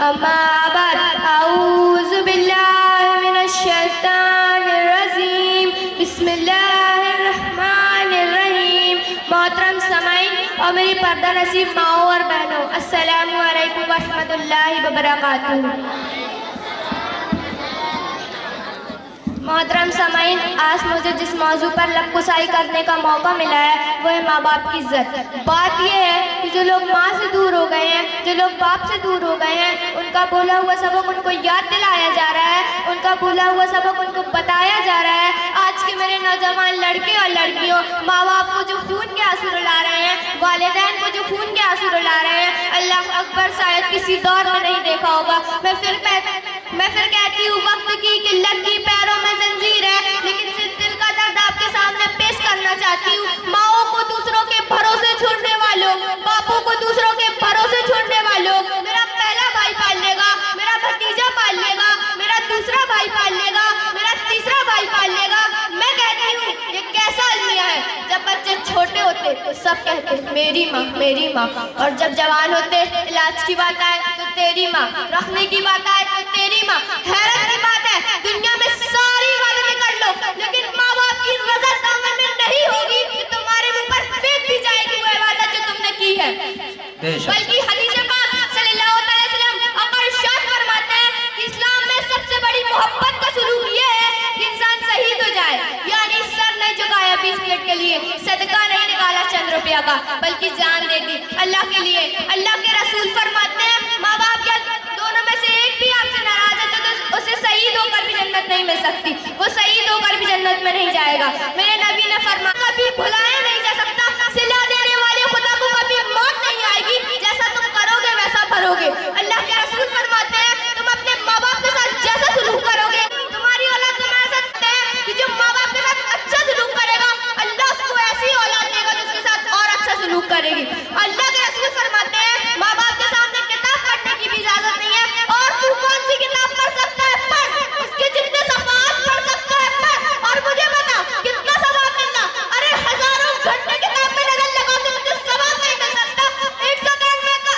अम्मा बाद औज़ु बिल्लाहि मिनश शैतानिर रजीम बिस्मिल्लाहिर्रहमानिर्रहीम। मोहतरम समाईन और मेरी पर्दा नसीब माओ और बहनों, अस्सलामु अलैकुम वरहमतुल्लाहि वबरकातुहू। मोहतरम समाईन, आज मुझे जिस मौजू पर लबकुशाई करने का मौका मिला है वो है माँ बाप की इज्जत। बात यह है कि जो लोग माँ से दूर हो गए हैं, जो लोग बाप से दूर हो गए हैं, उनका बोला हुआ सबक उनको याद दिलाया जा रहा है, उनका बोला हुआ सबक उनको बताया जा रहा है। आज के मेरे नौजवान लड़के और लड़कियों, माँ बाप को जो खून के आंसू रुला रहे हैं, वालिदैन को जो खून के आंसू रुला रहे हैं, अल्लाह अकबर शायद किसी दौर में नहीं देखा होगा। मैं फिर कहती हूँ, वक्त की किल्लत की पैरों में जंजीर है, लेकिन सिर्फ दिल का दर्द आपके सामने पेश करना चाहती हूँ। माओं को दूसरों के भरोसे छोड़ने वालों, बापों को दूसरों के भरोसे छोड़ने वालों, मेरा पहला भाई पाल लेगा, मेरा भतीजा पाल लेगा, मेरा दूसरा भाई पाल लेगा, मेरा तीसरा भाई पाल लेगा। मैं कहती हूँ ये कैसा अलमिया है। जब बच्चे छोटे होते तो सब कहते मेरी माँ मेरी माँ, और जब जवान होते इलाज की बात आए तो तेरी माँ, रखने की बात आए तो तेरी माँ। हैरत की बात है, दुनिया में सारी इबादतें कर लो, लेकिन माँ बाप की रज़ा दामन में नहीं होगी कि तुम्हारे मुंह पर फेंक दी जाएगी वो इबादत जो तुमने की है। बल्कि हदीस पाक सल्लल्लाहु अलैहि वसल्लम इरशाद फरमाते हैं कि इस्लाम में सबसे बड़ी मोहब्बत का सुलूक ये है कि इंसान शहीद हो जाए, यानी सर नहीं झुकाया 20 मिनट के लिए, सदका नहीं निकाला चंद रुपया का, बल्कि जान दे दी अल्लाह के लिए। अल्लाह के रसूल फरमाते हैं, माँ बाप के दोनों में से एक भी आपसे नाराज है तो उसे शहीद होकर भी जन्नत नहीं मिल सकती, वो शहीद होकर भी जन्नत में नहीं जाएगा। मेरे नबी ने फरमाया, कभी भुलाया नहीं जा सकता, सिला देने वाले खुदा को कभी मौत नहीं आएगी, जैसा तुम करोगे वैसा भरोगे। अल्लाह के रसूल फरमाते हैं, तुम अपने माँ बाप के साथ जैसा सुलूक करोगे, तुम्हारी औलाद तुम्हारे साथ है कि जो माँ बाप के साथ अच्छा सुलूक करेगा, अल्लाह उसको ऐसी औलाद देगा जिसके साथ और अच्छा सुलूक करेगी। अल्लाह के रसूल फरमाते हैं, माँ बाप के सामने किताब पढ़ने की भी इजाजत नहीं है, और तू कौन सी किताब पढ़ सकता है पढ़, उसके जितने सवाल पढ़ सकता है पढ़, और मुझे बता कितना सवाब मिलना। अरे हजारों घंटे किताब में नजर लगाओ तो मुझे सवाब नहीं मिल सकता, एक सेकंड में का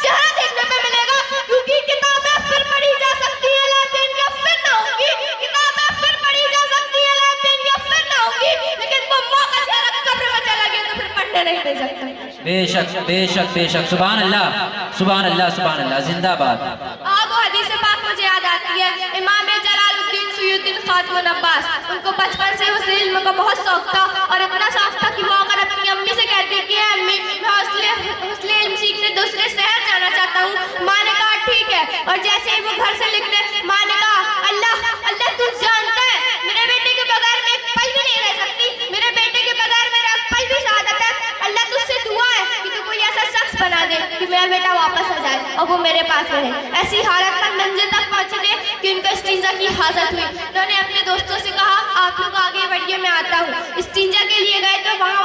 चेहरा देखने पे मिलेगा, क्योंकि किताबें फिर पढ़ी जा सकती है लेकिन ये फिर ना होगी, किताबें फिर पढ़ी जा सकती है लेकिन ये फिर ना होगी, लेकिन वो मौका चेहरा कब्र में चला गया तो फिर पढ़ने नहीं मिल सकता। बेशक बेशक बेशक, सुभान अल्लाह सुभान अल्लाह सुभान अल्लाह, जिंदाबाद। वो हदीस पाक मुझे याद आती है, इमाम जलालुद्दीन सुयुद्दीन खातमुन अब्बास, उनको बचपन से हुस्न इल्म का बहुत शौक था, और इतना शौक था कि वो अगर अपनी अम्मी से कहती कि अम्मी मैं हुस्न इल्म सीखने दूसरे शहर जाना चाहता हूँ, माँ ने कहा ठीक है, और जैसे ही वो घर से निकले माँ ने कहा अल्लाह अल्लाह तू जानता है मेरे बेटे के बगैर मैं एक पल भी नहीं रह सकती, मेरे बेटे के बगैर मेरा पल भी शहादत है, अल्लाह तुझसे दुआ है कि तू कोई ऐसा शख्स बना दे कि मेरा बेटा वापस आ जाए और वो मेरे पास रहे। ऐसी हालत पर मंजिल तक पहुंचने कि उनको इस्तिंजा की हाजत हुई। उन्होंने अपने दोस्तों से कहा आप लोग आगे बढ़िए मैं आता हूँ। इस्तिंजा के लिए गए तो वहाँ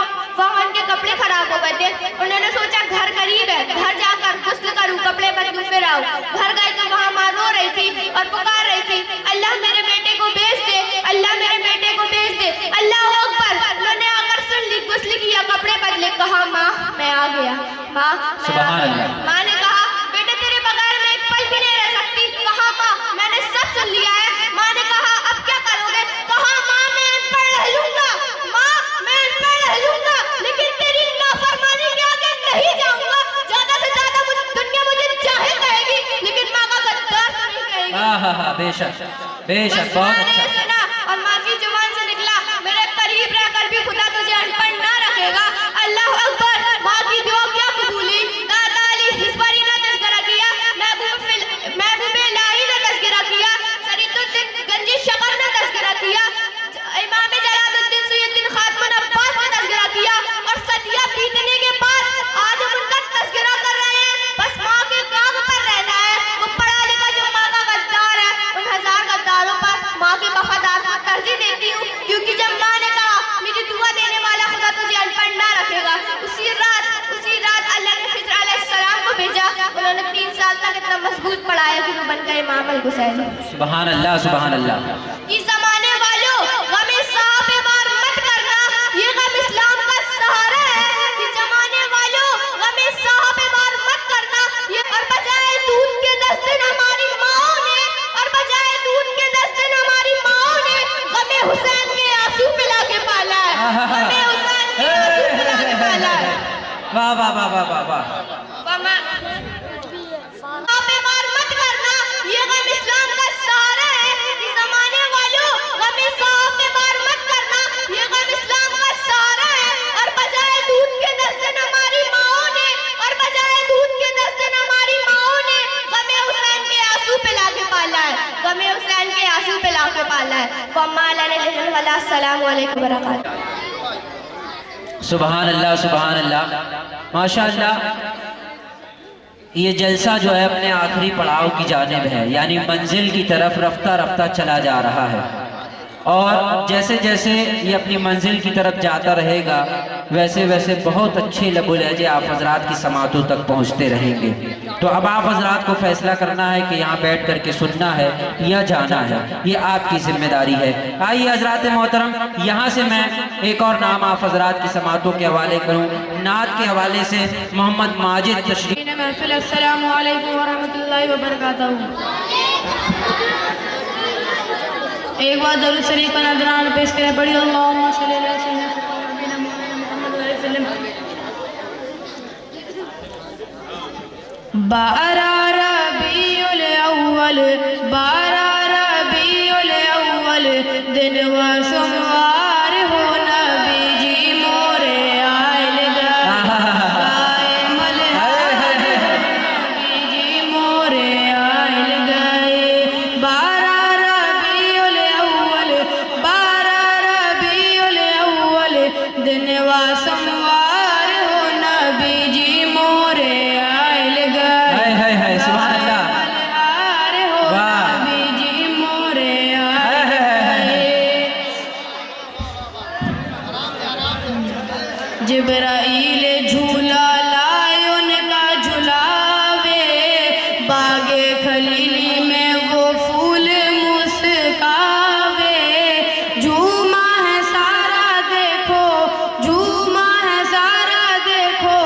उनके कपड़े खराब हो गए थे। उन्होंने सोचा घर करीब है, घर जाकर गुस्ल करूँ, कपड़े बदलूं फिर आऊँ। घर गए तो वहाँ माँ रो रही थी और पुकार रही थी, अल्लाह मेरे बेटे को भेज दे, अल्लाह मेरे बेटे को भेज दे, अल्लाह अकबर। उन्होंने आकर सुन ली, गुस्ल किया, कपड़े बदले, कहा माँ मैं आ गया, माँ मैं आ गया। माँ ने कहा बेटे तेरे बगैर मैं एक पल भी नहीं रह सकती। कहा माँ मैंने सब सुन लिया है। माँ ने कहा अब क्या करोगे? कहा माँ मैं अनपढ़ रह लूंगा, माँ मैं अनपढ़ रह लूंगा, लेकिन तेरी नाफरमानी के आगे नहीं जाऊंगा। ज्यादा से ज्यादा दुनिया मुझे जाहिल कहेगी, लेकिन माँ का गद्दार नहीं कहेगी। बेशक बेशक, बहुत अच्छा। सुना और माँ की जुबान से निकला, मेरे करीब रहकर भी खुदा तुझे अनपढ़ ना रखेगा। अल्लाह अकबर। माँ की दुआ क्या कबूली, दादा अली हिस्बारी ने तज़किरा किया, महबूब इलाही ने तज़किरा किया, सरीतुद्दीन गंजी शकर ने तज़किरा किया, इमाम जलालुद्दीन सुयुद्दीन खातमुन अब्बास ने तज़किरा किया, और सदियां बीतने के बाद आज हम उनका तज़किरा कर रहे हैं। बस माँ के काम पर रहना है। वो पढ़ा लिखा जो माँ का गद्दार है, उन हजार गद्दारों पर माँ की वफादार को तरजीह देती हूँ, क्योंकि जब माँ ने कहा मेरी दुआ देने वाला खुदा तुझे अनपढ़ ना रखेगा, उसी रात अल्लाह ने खिज़र अलैहिस्सलाम को भेजा। उन्होंने 3 साल तक इतना मजबूत पढ़ाया कि वो बन गए इमाम अल हुसैन। सुभान अल्लाह सुभान अल्लाह। इस जमाने वालों गमे साहब मार मत करना, ये गम इस्लाम का सहारा है। इस जमाने वालों गमे साहब मार मत करना, ये और बजाय दूध वाह वाह वाह वाह वाह। मत करना, ये गम इस्लाम का सहारा है। इस जमाने वालों गम साफ पे मार मत करना, ये गम इस्लाम का सहारा है। और बजाय दूध के 10 दिन हमारी माओ ने, और बजाय दूध के 10 दिन हमारी माओ ने गमे हुसैन के आंसू पिला के पाला है, गमे हुसैन के आंसू पिला के पाला है। अस्सलामु अलैकुम व रहमतुल्लाह। सुभान अल्लाह सुभान अल्लाह, माशाअल्लाह। ये जलसा जो है अपने आखिरी पड़ाव की जानिब है, यानी मंजिल की तरफ रफ्ता रफ्ता चला जा रहा है। और जैसे जैसे ये अपनी मंजिल की तरफ जाता रहेगा वैसे वैसे बहुत अच्छे लबो लहजे आप हजरात की समातों तक पहुँचते रहेंगे। तो अब आप हजरात को फैसला करना है कि यहाँ बैठ कर के सुनना है या जाना है, ये आपकी जिम्मेदारी है। आइए हजरात मोहतरम, यहाँ से मैं एक और नाम आप हजरात की समातों के हवाले करूँ। नात के हवाले से मोहम्मद माजिद तशरीफ। अस्सलामु अलैकुम वरहमतुल्लाहि वबरकातुहू। एक बार दरूद शरीफ का नजराना पेश करें। बड़ी अल्लाहुम्मा सल्ली अला सय्यिदना मुहम्मद व सल्लम। बारा रबीउल अव्वल, बारा रबीउल अव्वल, दिन व सोमवार हो नबी जी मोरे आयल गए नबी जी मोरे आयल गए। बारा रबीउल अव्वल, बारा रबीउल अव्वल, दिन व सोमवार हो नबी जी मोरे आयल गए। सुभान अल्लाह, वाह। जिब्राइल झूला लाए उनका झुलावे, बागे खलीली में वो फूल मुस्कावे। झूमा है सारा देखो, झूमा है सारा देखो,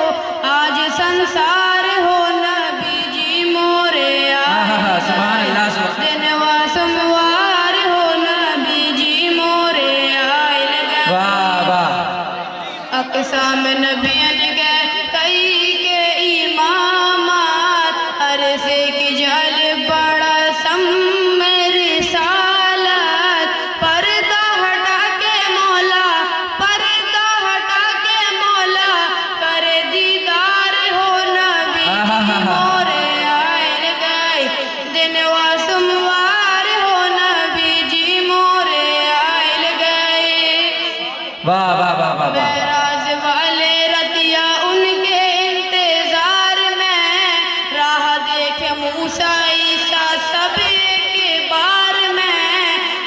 आज संसार हो नबी जी मोरे आए। सुभान अल्लाह, दिन व सोमवार हो नबी जी मोरे आयल गए। वाह वाह। अक़साम नबियन के कई के इमामात, अरसे की जल बड़ा सम रिसालत। पर्दा हटा के मौला, पर्दा हटा के मौला, करे दीदार हो नबी जी मोरे आयल गए। दिन व सोमवार हो नबी जी मोरे आयल गए। वाह वाह वाह वाह वाह। राज वाले रतिया उनके इंतजार में, राह देखे मूसा ईसा सब के बार में।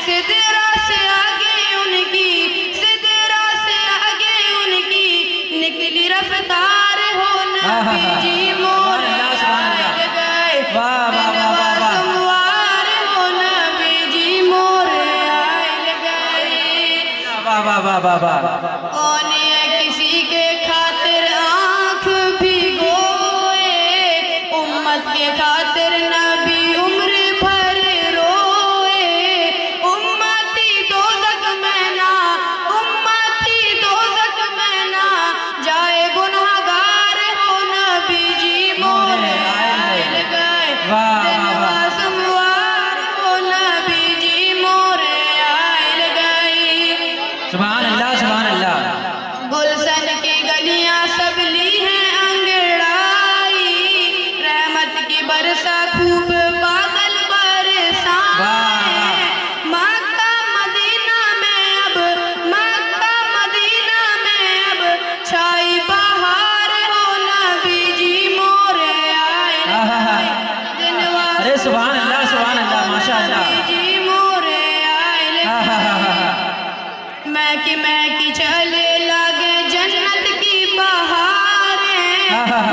सिदरा से आगे उनकी, सिदरा से आगे उनकी, निकली रफ्तार हो नबी जी मोरे आयल गए। दिन व सोमवार हो नबी जी मोरे आयल गए। वाह वाह वाह वाह वाह। कौन है किसी के खातिर आँख भिगोए, उम्मत के खातिर नबी उम्र भर रोए। उम्मती दोज़ख में ना, उम्मती दोज़ख में ना जाए, गुनहगार हो नबी जी मोरे आयल गए। दिन व सोमवार हो नबी जी मोरे आयल गए। सुभान अल्लाह सुभान अल्लाह। गुलशन की गलियां सब ली हैं अंगड़ाई, रहमत की बरसा खूब बादल बरसाए। मक्का मदीना में अब, मक्का मदीना में अब छाई बहार हो नबी जी मोरे आयल गए। दिन व अरे सुभान अल्लाह सुभान अल्लाह, माशाअल्लाह। नबी जी मोरे आयल गए। मैं की चले लागे जन्नत की बहारें,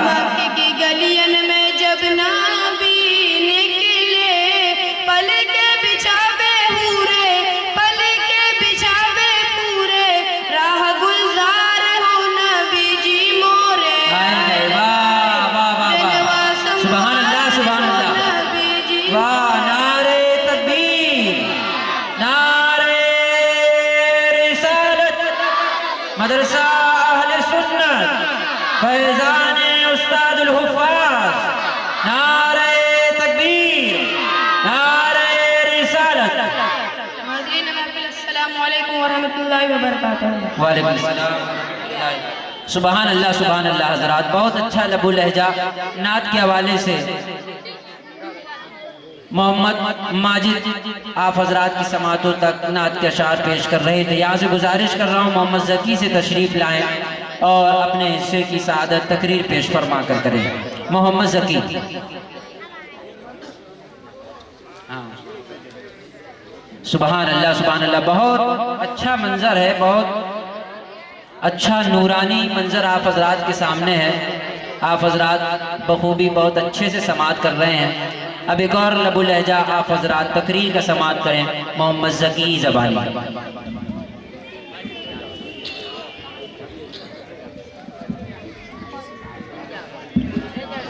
मक्के की गलियन में जब नबी निकले, पल के बिछावे पूरे, पल के बिछावे पूरे, राह गुलजार हो नबी जी मोरे आयल गए। वाह वाह वाह वाह। सुभान अल्लाह सुभान अल्लाह। नबी जी वाह, नारे तकबीर, नारे रिसालत, मदरसा अहले सुन्नत फैजान उस्तादुल हुफ़ाज़, नारे तकबीर, नारे रिसालत। हाज़रीन महफ़िल, अस्सलामु अलैकुम व रहमतुल्लाहि व बरकातहू। वालेकुम सलाम। सुबहान अल्लाह, सुबहान अल्लाह। हज़रात, बहुत अच्छा लबु लहजा नात के हवाले से मोहम्मद माजिद आप हजरात की समातों तक नात के अशार पेश कर रहे थे। यहाँ से गुजारिश कर रहा हूँ मोहम्मद ज़की से तशरीफ़ लाएँ और अपने हिस्से की सादत तकरीर पेश फरमा कर करें। मोहम्मद ज़की। सुबहान अल्लाह, सुबहान अल्लाह। बहुत अच्छा मंजर है, बहुत अच्छा नूरानी मंजर आप हजरात के सामने है। आप हजरात बखूबी बहुत अच्छे से समात कर रहे हैं। अब एक और लबु लहजा आप हजरात तकरीर का समात करें। मोहम्मद ज़की ज़बानी।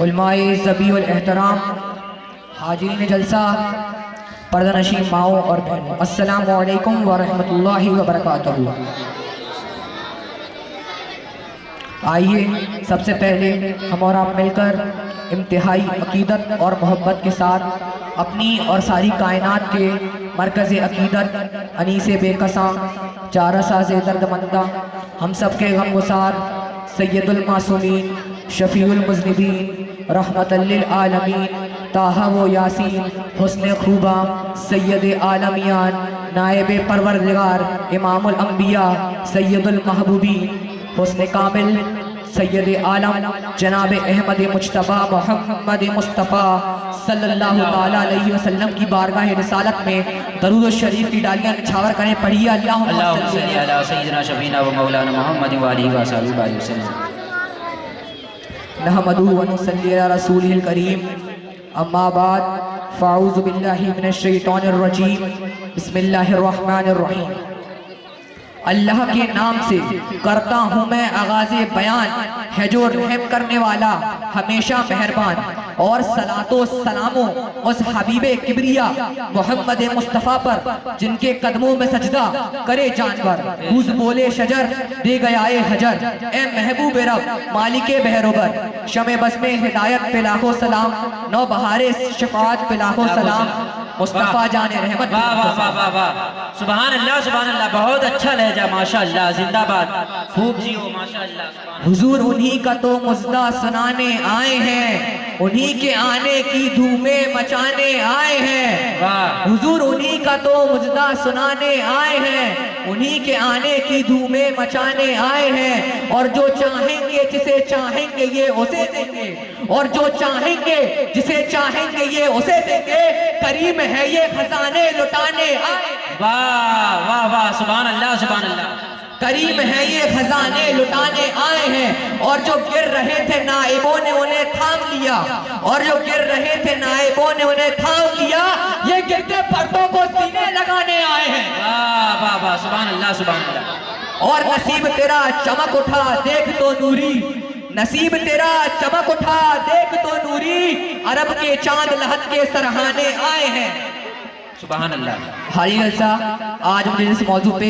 उलमाए ज़बी वल एहतराम, हाजिरीन जलसा, पर्दानशीन माओ और बहनों, अस्सलामु अलैकुम व रहमतुल्लाहि व बरकातहू। आइए सबसे पहले हम और आप मिलकर इंतहाई अकीदत और मोहब्बत के साथ अपनी और सारी कायनात के मरकज़ अकीदत अनीसे बेकसां चारा साज़े दर्दमंदा हम सब के गमगुसार सैयदुल मासूमीन शफ़ीउल मुज़निबीन रहमतल लिल आलमीन ताहा व यासीन हुस्न खूबा सैयद आलमियान नायब परवरदिगार इमामुल अंबिया सैयदुल महबूबीन हुस्न कामिल सैयद आलम जनाब अहमद मुज्तबा मोहम्मद मुस्तफ़ा सल्लल्लाहु ताला अलैहि वसल्लम की बारगाह रिसालत में दरूद शरीफ की डालियां निछावर करें। पढ़िए अल्लाहुम्मा सल्ली अला सय्यिदिना शफीना व मौलाना मुहम्मद व आलिहि व सहाबिहि वसल्लम। नहमदुहु व नुसल्ली अला रसूलिहिल करीम, अम्मा बाद फ़अऊज़ु बिल्लाहि मिनश शैतानिर रजीम, बिस्मिल्लाहिर रहमानिर रहीम। अल्लाह के नाम से करता हूँ मैं आगाज़े बयान, है जो रहम करने वाला हमेशा मेहरबान। और सलातो सलामो उस हबीबे किबरिया मोहम्मद मुस्तफ़ा पर जिनके कदमों में सजदा करे जानवर। हुज बोले शजर दे गया ए हजर, ए महबूब रब मालिके बहरोबर। शमे बस में हिदायत पे लाखों सलाम, नौ बहारे शफाअत पे लाखों सलाम, मुस्तफ़ा जाने रहमत। वाह वाह वाह वाह वाह, सुभान अल्लाह, सुभान अल्लाह। बहुत अच्छा लहजा, माशाअल्लाह, जिंदाबाद, खूब जियो, माशाअल्लाह। हुजूर उन्हीं का तो मुज़दा सुनाने आए हैं, उन्हीं के आने की धूमें मचाने आए हैं। वाह, हुजूर उन्हीं का तो मुज़दा सुनाने आए हैं, उन्हीं के आने की धूमें मचाने आए हैं। और जो चाहेंगे जिसे चाहेंगे ये उसे देंगे, और जो चाहेंगे जिसे चाहेंगे ये उसे देंगे। करीम है ये खजाने लुटाने आए। वाह वाह वाह, सुभान अल्लाह, सुभान अल्लाह। करीम है ये खजाने लुटाने आए हैं। और जो गिर रहे थे नाइबों ने उन्हें थाम लिया, और जो गिर रहे थे नाइबों ने उन्हें थाम लिया। ये गिरते पर्दों को सीने लगाने आए हैं। वाह वाह वाह, सुभान अल्लाह, सुभान अल्लाह। और नसीब तेरा चमक उठा देख तो नूरी, नसीब तेरा चमक उठा देख तो नूरी। अरब के चांद लहद के सरहाने आए हैं। सुभान अल्लाह। हाजी जलसा, आज मुझे जिस मौजू पे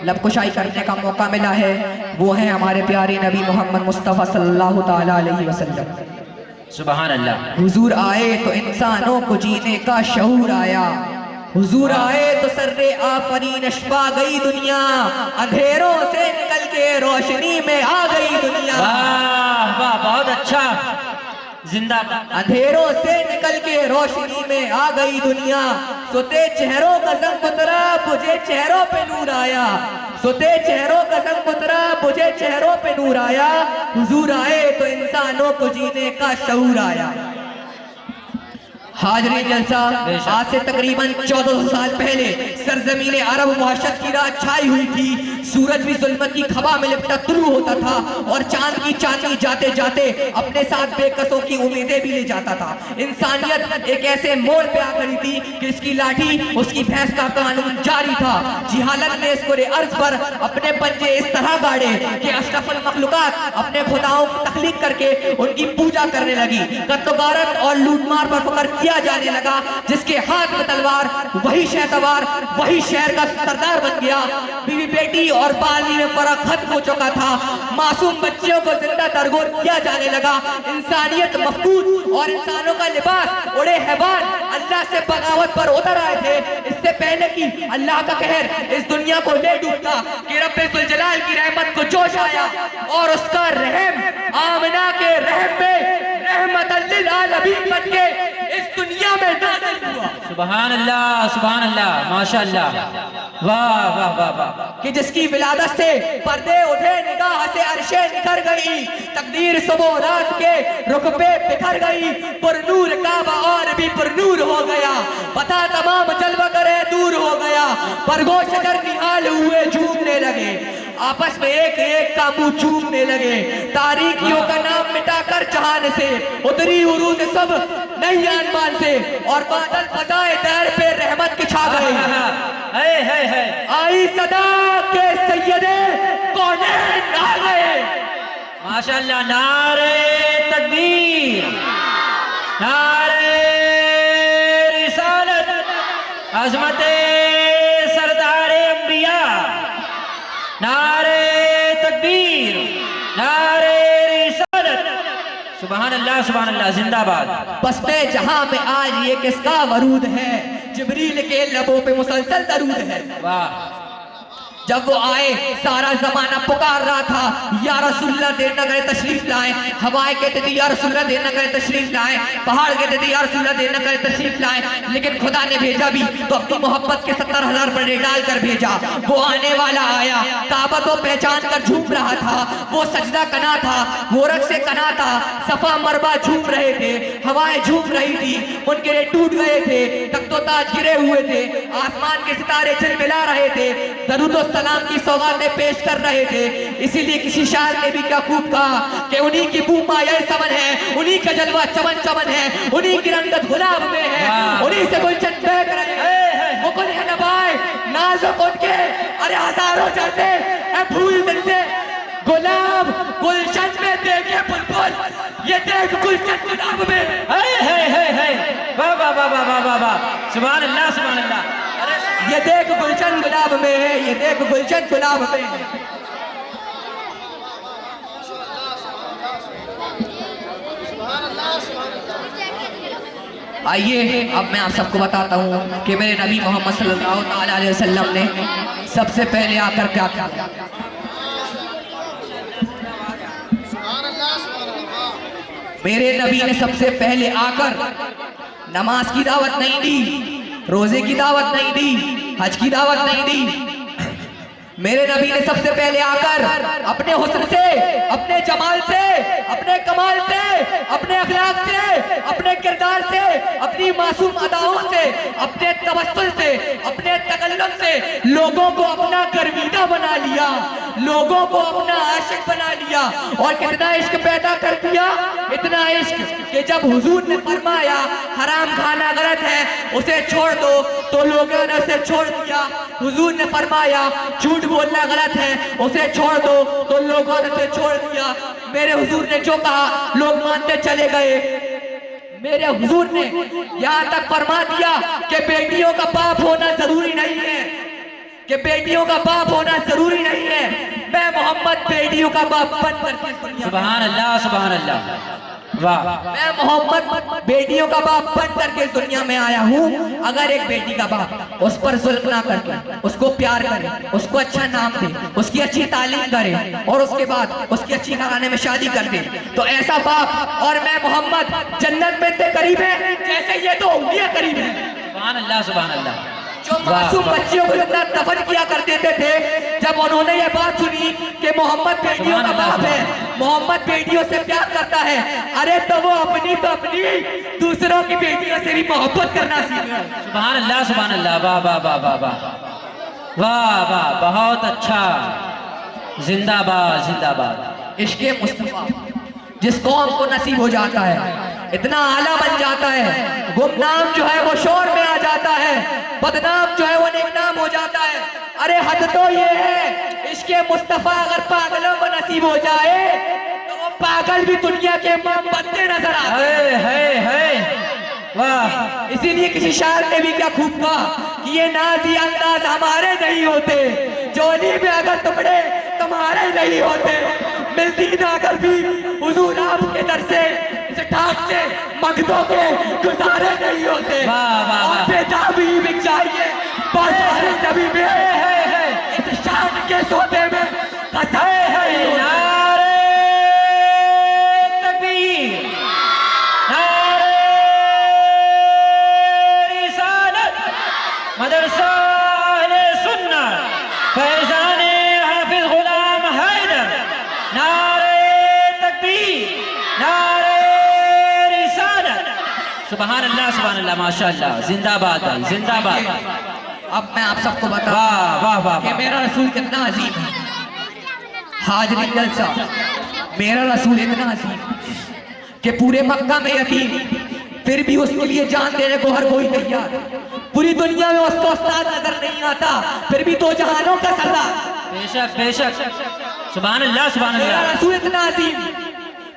लबकुशाई करने का मौका मिला है वो है हमारे प्यारे नबी मोहम्मद मुस्तफ़ा सल्लल्लाहु ताला अलैहि वसल्लम। सुभान अल्लाह। हुजूर आए तो इंसानों को जीने का शऊर आया, हुजूर आए तो सर्रे आफरीन छा गई दुनिया। अंधेरों से निकल के रोशनी में आ गई दुनिया। वाह वाह, बहुत अच्छा, जिंदाबाद। अंधेरों से निकल के रोशनी में आ गई दुनिया। सोते चेहरों का संग उतरा मुझे चेहरों पे नूर आया, सोते चेहरों का संग उतरा मुझे चेहरों पे नूर आया। हुजूर आए तो इंसानों को जीने का शऊर आया। हाजरी जलसा, आज से तकरीबन 1400 साल पहले सरजमीन अरब मुहशत की रात छाई हुई थी। सूरज भी जुल्मत की खबा में लिपटा तुलू होता था, और चांद की चांदनी जाते जाते अपने साथ बेकसों की उम्मीदें भी ले जाता था। इंसानियत एक ऐसे मोड़ पे आ गई थी कि इसकी लाठी उसकी भैंस का कानून जारी था। जिहालत ने इसको अर्ज पर अपने पंजे इस तरह गाड़े कि अशरफुल मखलूकात अपने खुदाओं की तख्लीक करके उनकी पूजा करने लगी। कत्ल-गारत और लूटमार पर फकर किया जाने लगा। जिसके हाथ में तलवार वही शहतवार, वही शहर का सरदार बन गया। बीवी बेटी और बाली में फर्क खत्म हो चुका था। मासूम बच्चियों को जिंदा दरगोर किया जाने लगा। इंसानियत मफकूद और इंसानों का लिबास उड़े हैवान अल्लाह से बगावत पर उतर आए थे। इससे पहले कि अल्लाह का कहर इस दुनिया को ले डूबता कि रब्बे जुल जलाल की रहमत को जोश आया और उसका रहम आमना के रहम में रहमतल लिल आलमीन बन के इस दुनिया में नाज़िल हुआ। सुभान अल्लाह, माशाअल्लाह, वाह वाह वाह वाह। कि जिसकी विलादत से पर्दे उठे, निगाह से अर्शे निखर गई, तकदीर सुबह रात के रुख पे बिखर गई, पुरनूर काबा और भी पुरनूर हो गया, पता तमाम जलवा करे दूर हो गया, परगो शजर निहाल हुए झूमने लगे, आपस में एक एक का मुंह चूमने लगे, तारीखियों का नाम मिटाकर जहान से उतरी उरूज सब नई आसमान से और बादल फजाए दर पे रहमत के छा गए। आई सदा के सैयदे कौनैन आ गए। माशाअल्लाह, नारे तकबीर, नारे रिसालत, अज़मते सरदारे अंबिया, नारे तकबीर, नारे रिसालत, सुभान अल्लाह, जिंदाबाद। बस में जहां में आज ये किसका वरूद है, जिब्रील के लबों पे मुसलसल दरूद है। वाह। जब वो आए सारा जमाना पुकार रहा था, या रसूलुल्लाह देर न करे तशरीफ लाए, हवाएं कहते थे या रसूलुल्लाह देर न करे तशरीफ लाए, पहाड़ कहते थे या रसूलुल्लाह देर न करे तशरीफ लाए, लेकिन खुदा ने भेजा भी तो अपनी मोहब्बत के 70,000 बड़े डाल कर भेजा। वो आने वाला आया, काबा को पहचान कर झूम रहा था, वो सजदा कना था, वो रक्स से कना था, सफा मरबा झूम रहे थे, हवाएं झूम रही थी, उनके टूट गए थे, तख्तो ताज गिरे हुए थे, आसमान के सितारे झिलमिला रहे थे, दरूद सलाम की सौगातें पेश कर रहे थे। इसीलिए किसी शायर ने भी क्या खूब कहा कि उन्हीं की बू माया समन है, उन्हीं का जलवा चमन चमन है, उन्हीं की रंगत गुलाब में है, उन्हीं से गुलशन बहक रहे हैं, मुकुल है नबाए नाजुक उनके, अरे हजारों चढ़ते फूल दिन से गुलाब गुलशन में देखे बुलबुल, ये देख गुलशन गुलाब में, वाह वाह वाह वाह वाह वाह, सुभान अल्लाह, सुभान अल्लाह। ये देख गुलशन गुलाब में है, ये देख गुलशन गुलाब में है। आइए अब मैं आप सबको बताता हूँ कि मेरे नबी मोहम्मद सल्लल्लाहु अलैहि वसल्लम ने सबसे पहले आकर क्या किया। मेरे नबी ने सबसे पहले आकर नमाज की दावत नहीं दी, रोजे की दावत नहीं दी, हज की दावत नहीं दी। मेरे नबी ने सबसे पहले आकर अपने हुस्न से, अपने जमाल से, अपने कमाल से, अपने अखलाक से, अपने किरदार से, अपनी मासूम अदाओं से, अपने तवस्सुल से, अपने तकल्लुम से लोगों को अपना गर्मीदा बना लिया, लोगों को अपना आशिक बना लिया। और कितना इश्क पैदा कर दिया, इतना इश्क कि जब हुजूर ने फरमाया हराम खाना गलत है, उसे छोड़ दो, तो लोगों ने उसे छोड़ दिया। हुजूर ने फरमाया झूठ बोलना गलत है, उसे छोड़ दो, तो लोगों ने उसे छोड़ दिया। मेरे हुजूर ने जो कहा लोग मानते चले गए। मेरे हुजूर ने यहाँ तक फरमा दिया कि बेटियों का बाप होना जरूरी नहीं है, कि बेटियों का बाप होना जरूरी नहीं है। मैं मोहम्मद बेटियों का बाप बन करके, सुभान अल्लाह, सुभान अल्लाह, वाह। मैं मोहम्मद बेटियों का बाप बन करके इस दुनिया में आया हूँ। अगर एक बेटी का बाप उस पर जुल्म ना करके उसको प्यार करे, उसको अच्छा नाम दे, उसकी अच्छी तालीम करे और उसके बाद उसकी अच्छी घराने में शादी कर दे, तो ऐसा बाप और मैं मोहम्मद जन्नत में इतने करीब है जैसे ये तो उंगलियां करीब है। सुभान अल्लाह, सुभान अल्लाह। जो मासूम बच्चियों को इतना दफन किया कर देते थे, जब उन्होंने ये बात सुनी कि मोहम्मद बेटियों का बाप है, मोहम्मद बेटियों से प्यार करता है, अरे तो वो अपनी तो अपनी दूसरों की बेटियों से भी मोहब्बत करना सीखे। सुभान अल्लाह, सुभान अल्लाह, वाह वाह वाह वाह वाह वाह वाह, बहुत अच्छा, जिंदाबाद जिंदाबाद। इश्क़े मुस्तफा जिस कौम को नसीब हो जाता है इतना आला बन जाता है, गुमनाम जो है वो शोर में आ जाता है, बदनाम जो है वो नेकनाम हो जाता है। अरे हद तो ये है, इश्क़े मुस्तफा अगर पागलों को नसीब हो जाए तो वो पागल भी दुनिया के इमाम बनते नजर आते हैं। वाह। इसीलिए किसी शायर ने भी क्या खूब कहा कि ये नाज़ी अंदाज हमारे नहीं होते, जोली में अगर टुकड़े तुम्हारे नहीं होते, मिलती ना अगर भी हुजूर आपके दर से, इस ठाट से मगदों के गुजारे नहीं होते। और बेताबी भी चाहिए बाजारे नबी में, इस शान के सोते में हंसाए है। नारे तकबीर, नारे रिसालत, मदरसा अहले सुन्नत, फैज़ाने हाफिज गुलाम हैदर। नारे तकबीर, नारे रिसालत। सुभान अल्लाह, माशाअल्लाह, जिंदाबाद भाई, जिंदाबाद। अब मैं आप सबको बता वाह वाह वाह कि मेरा रसूल कितना अजीम है। हाजरी जलसा, मेरा रसूल इतना अजीम कि पूरे मक्का में यतीम, फिर भी उसके लिए जान देने को हर कोई तैयार। पूरी दुनिया में उसको उस्ताद नजर नहीं आता, फिर भी दो जहानों का सरदार। बेशक बेशक, सुभान अल्लाह, सुभान मेरा अल्लाह। रसूल इतना अजीम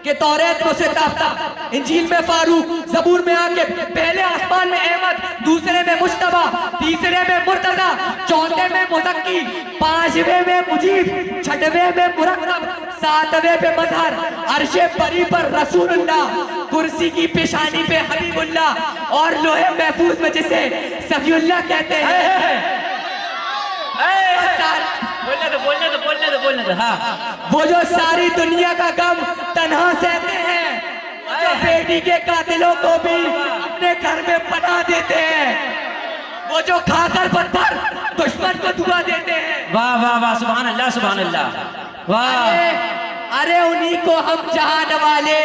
कि तौरेत में उसे ताफ्ता, इंजील में फारूक, ज़बूर में आके, पहले आसमान में अहमद, दूसरे में मुश्तबा, तीसरे में मुर्तजा, चौथे में मुज़क्की, पांचवें में मुजीब, छठवें में मुरक्कब, सातवें पे मजहर, अर्शे परी पर रसूलुल्लाह, कुर्सी की पेशानी पे हबीबुल्लाह, और लोहे महफूज में जिसे सफीउल्लाह कहते हैं। बोलने दो, हाँ। वो जो सारी दुनिया का गम तन्हा सहते हैं, वो जो बेटी के कातिलों को भी अपने घर में पना देते हैं, वो जो खाकर पत्थर दुश्मन को दुआ देते हैं। वाह वाह वाह, सुभान अल्लाह, सुभान अल्लाह, वाह। अरे उन्हीं को हम चाहने वाले,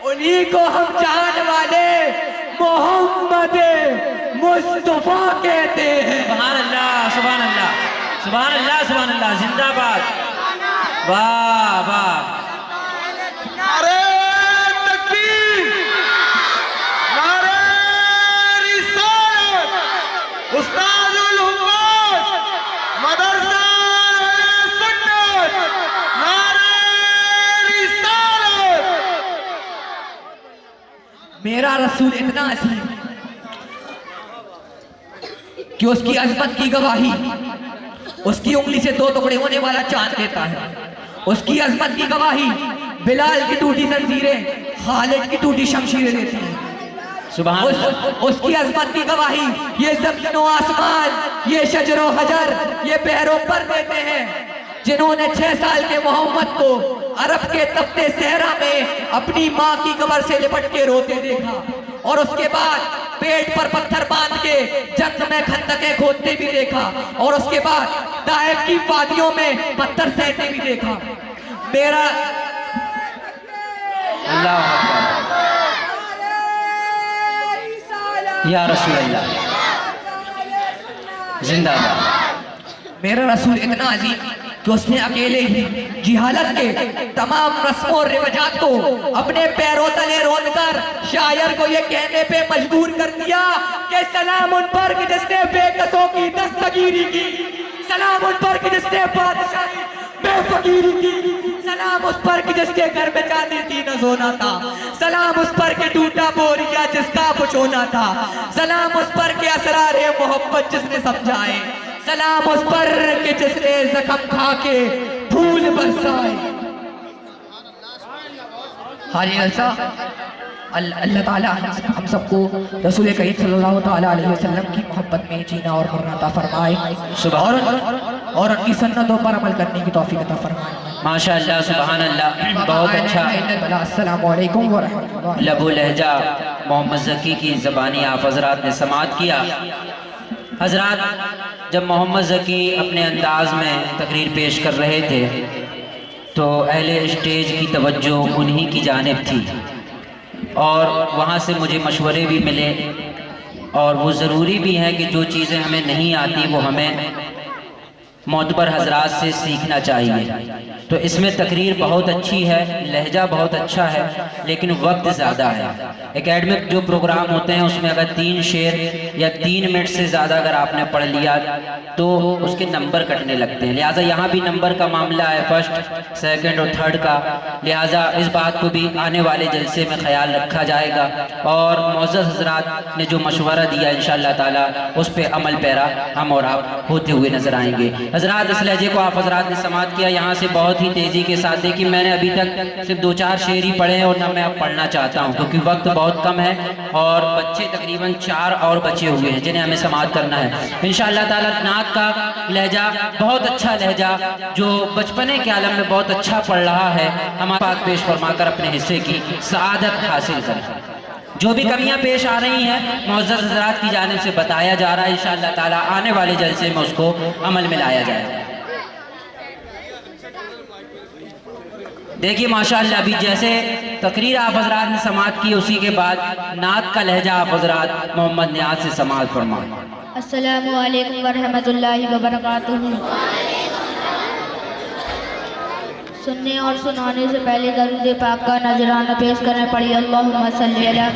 उन्हीं को हम चाहने वाले मोहम्मद मुस्तफा कहते हैं। सुभान अल्लाह, सुभान अल्लाह, सुभान अल्लाह, सुभान अल्लाह, जिंदाबाद। वाह वाह, नारे तकबीर, नारे रिसालत, उस्तादुल उम्मत, मदरसा अहले सुन्नत, नारे रिसालत। मेरा रसूल इतना अजीम कि उसकी अजमत की गवाही उसकी उंगली से दो टुकड़े होने वाला चांद देता है। उसकी अजमत की गवाही बिलाल की टूटी जंजीरें, खालिद की टूटी शमशीरें देती हैं। सुभान अल्लाह। उसकी अजमत की गवाही ये ज़मीन व आसमान, ये शजरो हजर, ये पैरों पर देते हैं, जिन्होंने 6 साल के मोहम्मद को अरब के तपते सहरा में अपनी माँ की कब्र से लिपट के रोते देखा, और उसके बाद पेट पर पत्थर बांध के जंग में खंदकें खोदते भी देखा, और उसके बाद ताइफ की वादियों में पत्थर सहते भी देखा। मेरा अल्लाह अकबर, या रसूल अल्लाह, जिंदाबाद। मेरा रसूल इतना अजीम कि उसने अकेले ही जिहालत के तमाम रस्मों और रिवाजात को अपने पैरों तले रोंदकर शायर को ये कहने पे मजबूर कर दिया कि सलाम उन पर कि जिसने बेकसों की दस्तगीरी की, सलाम उन पर कि जिसने बादशाही में फकीरी की, सलाम उस पर कि जिसके घर में चांदी थी न सोना था, सलाम उस पर कि टूटा बोरिया जिसका पुछोना था, सलाम उस पर कि असरारे मोहब्बत जिसने समझाए, सलाम उस पर कि जिसने जख्म खा के फूल बरसाए। हाजी अल्सा अल्लाह ताला हम सबको रसूल करीम सल्लल्लाहु ताला अलैहि वसल्लम की मोहब्बत में जीना और मरना अता फरमाए, और उनकी सुन्नतों पर अमल करने की तौफीक अता फरमाए। माशाअल्लाह, सुभान अल्लाह, बहुत अच्छा। अस्सलामु अलैकुम व रहमतुल्लाह। लबो लहजा मोहम्मद ज़की की ज़बानी आप हज़रात ने समात किया। हज़रात, जब मोहम्मद ज़की अपने अंदाज में तकरीर पेश कर रहे थे तो अहले स्टेज की तवज्जो उन्हीं की जानिब थी, और वहाँ से मुझे मशवरे भी मिले, और वो ज़रूरी भी है कि जो चीज़ें हमें नहीं आती वो हमें मोतबर हजरात से सीखना चाहिए। तो इसमें तकरीर बहुत अच्छी है, लहजा बहुत अच्छा है, लेकिन वक्त ज़्यादा है। एकेडमिक जो प्रोग्राम होते हैं उसमें अगर 3 शेर या 3 मिनट से ज़्यादा अगर आपने पढ़ लिया तो उसके नंबर कटने लगते हैं। लिहाजा यहाँ भी नंबर का मामला है, फर्स्ट, सेकंड और थर्ड का। लिहाजा इस बात को भी आने वाले जलसे में ख्याल रखा जाएगा, और मौजूद हजरात ने जो मशवरा दिया इंशाअल्लाह ताला उस पर अमल पैरा हम और आप होते हुए नजर आएंगे। हजरात इस लहजे को आप हजरात ने समात किया यहाँ से बहुत ही तेज़ी के साथ। देखिए मैंने अभी तक सिर्फ 2-4 शेर ही पढ़े हैं और ना मैं अब पढ़ना चाहता हूँ क्योंकि वक्त बहुत कम है और बच्चे तकरीबन 4 और बचे हुए हैं जिन्हें हमें समात करना है। इंशाअल्लाह ताला नात का लहजा बहुत अच्छा लहजा जो बचपने के आलम में बहुत अच्छा पढ़ रहा है, हमारे पास पेश फरमाकर अपने हिस्से की सआदत हासिल करें। जो भी कमियां पेश आ रही हैं मुअज़्ज़ज़ हज़रात की जानिब से बताया जा रहा है, इंशाअल्लाह ताला आने वाले जलसे में उसको अमल में लाया जाएगा। देखिए माशाअल्लाह अभी जैसे तकरीर आप हज़रात ने समात की उसी के बाद नात का लहजा आप हज़रात मोहम्मद नियाज़ से समात फरमाएं। अस्सलामु अलैकुम वरहमतुल्लाहि वबरकातुहू। सुनने और सुनाने से पहले दरूद पाक का नजराना पेश करने पड़ी। अल्लाहुम्मा सल्ली अला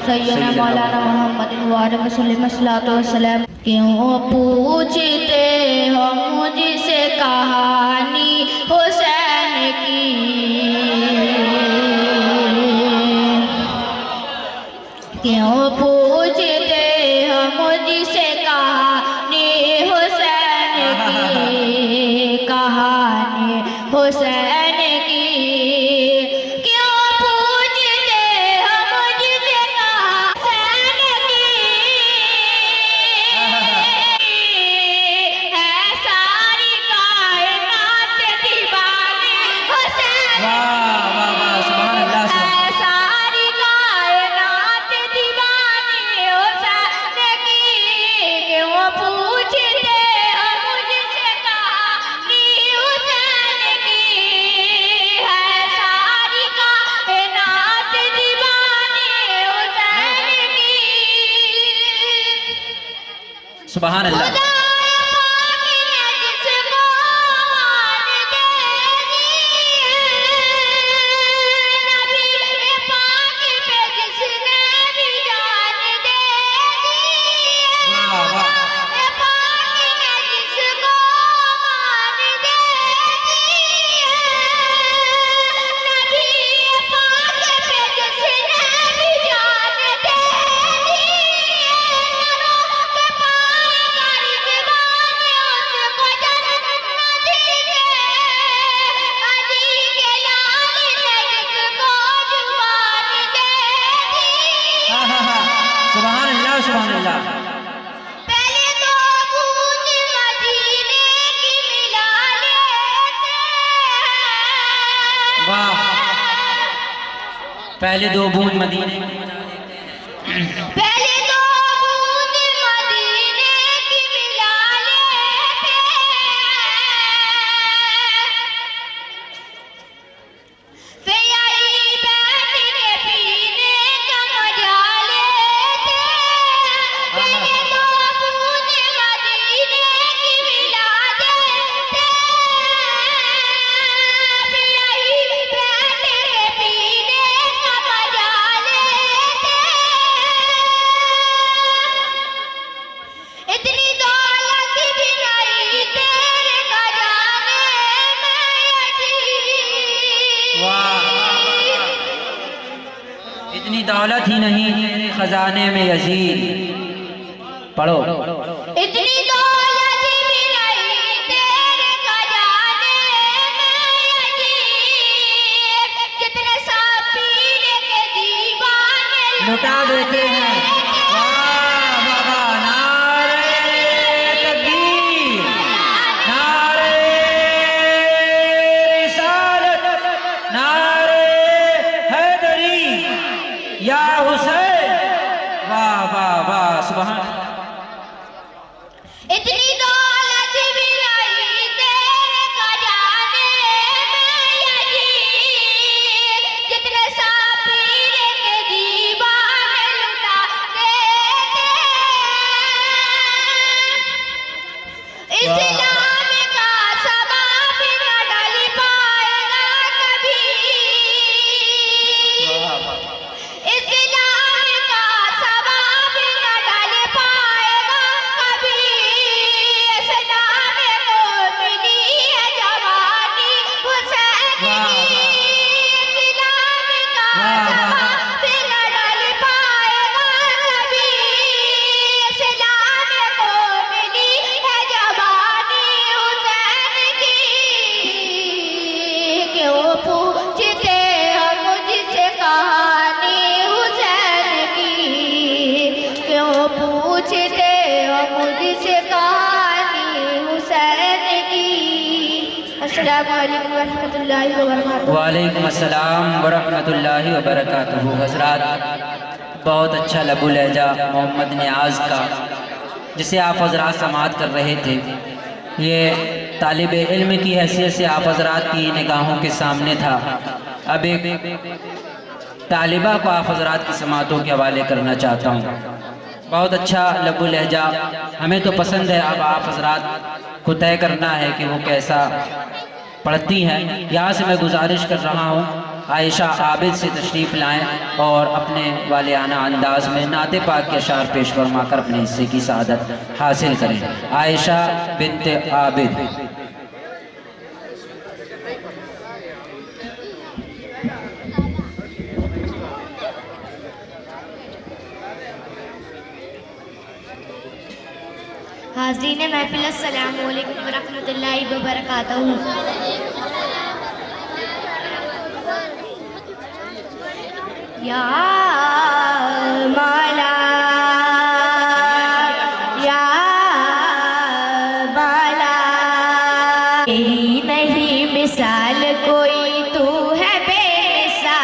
सय्यदना मौलाना मुहम्मदिन व अलैहि वसल्लम अस्सलातु वस्सलाम। क्यों पूछते हो मुझसे कहानी हुसैन की, क्यों पूछते हो मुझसे कहानी हुसैन की, कहानी हुसैन की, क्यों पूछते हो मुझसे हुसैन की, है सारी कायनात दीवानी हुसैन की, सुभान अल्लाह। है सारी कायनात दीवानी हुसैन की, क्यों पूछते हो मुझसे कहानी हुसैन की, है सारी कायनात दीवानी हुसैन की। सुभान अल्लाह। खुदा पाक ने जिसको मान दे दी है, नबी पाक पे जिसने भी जान दे दी है, खुदा पाक ने जिसको मान दे दी है, नबी पाक पे जिसने भी जान दे दी है, नरों पे पाए गरीबानी उसको जन्नत दी है, अली के लाल ने जिसको जुबान दे दी है। सुभान अल्लाह सुभान अल्लाह। पहले तो बूंद मदीने की मिला लेते हैं, वाह, पहले 2 बूंद मदीने की। पहले तो बूंद मदीने की मिला लेते हैं, फिर यहीं बैठ के पीने का मजा लेते हैं, पहले तो बूंद मदीने की मिला देते हैं, फिर यहीं बैठ के पीने का मजा लेते हैं। इतनी दौलत भी नहीं तेरे खजाने में अजीब, इतनी दौलत ही नहीं तेरे खजाने में यजीद। पढ़ो। इतनी दौलत भी नहीं तेरे खजाने में अजीब, कितने साहब पीने के दीवाने लुटा देते हैं। वाह वाह वाह, नारे तकबीर, नारे रिसालत, नारे हैदरी या हुसैन। वाह वाह वाह, सुभान। इतनी दौलत भी नहीं तेरे खजाने में अजीब, जितने साहब पीने के दीवाने लुटा देते हैं। इस्लाम का सबाब न ढल पाएगा कभी, इस्लाम का सबाब न ढल पाएगा पूछते हो मुझसे कहानी हुसैन की। अस्सलामु अलैकुम वरहमतुल्लाहि वबरकातुहू। वालेकुम अस्सलाम वरहमतुल्लाहि वबरकातुहू। हज़रात, बहुत अच्छा लबु लहजा मोहम्मद नियाज़ का जिसे आप हज़रात समाअत कर रहे थे, ये तालिब इल्म की हैसियत से आप हज़रात की निगाहों के सामने था। अब एक तालिबा को आप हज़रात की समाअतों के हवाले करना चाहता हूँ। बहुत अच्छा लबु लहजा, हमें तो पसंद है, अब आप हज़रात को तय करना है कि वो कैसा पढ़ती हैं। यहाँ से मैं गुजारिश कर रहा हूँ आयशा आबिद से तशरीफ़ लाएं और अपने वालियाना अंदाज में नाते पाक के अशार पेश फरमाकर अपने हिस्से की सआदत हासिल करें। आयशा बिन्ते आबिद। हाज़रीन महफिल, अस्सलामु अलैकुम वरहमतुल्लाहि वबरकातुहू। या मौला या मौला, तेरी नहीं मिसाल कोई, तू है बेमिसाल।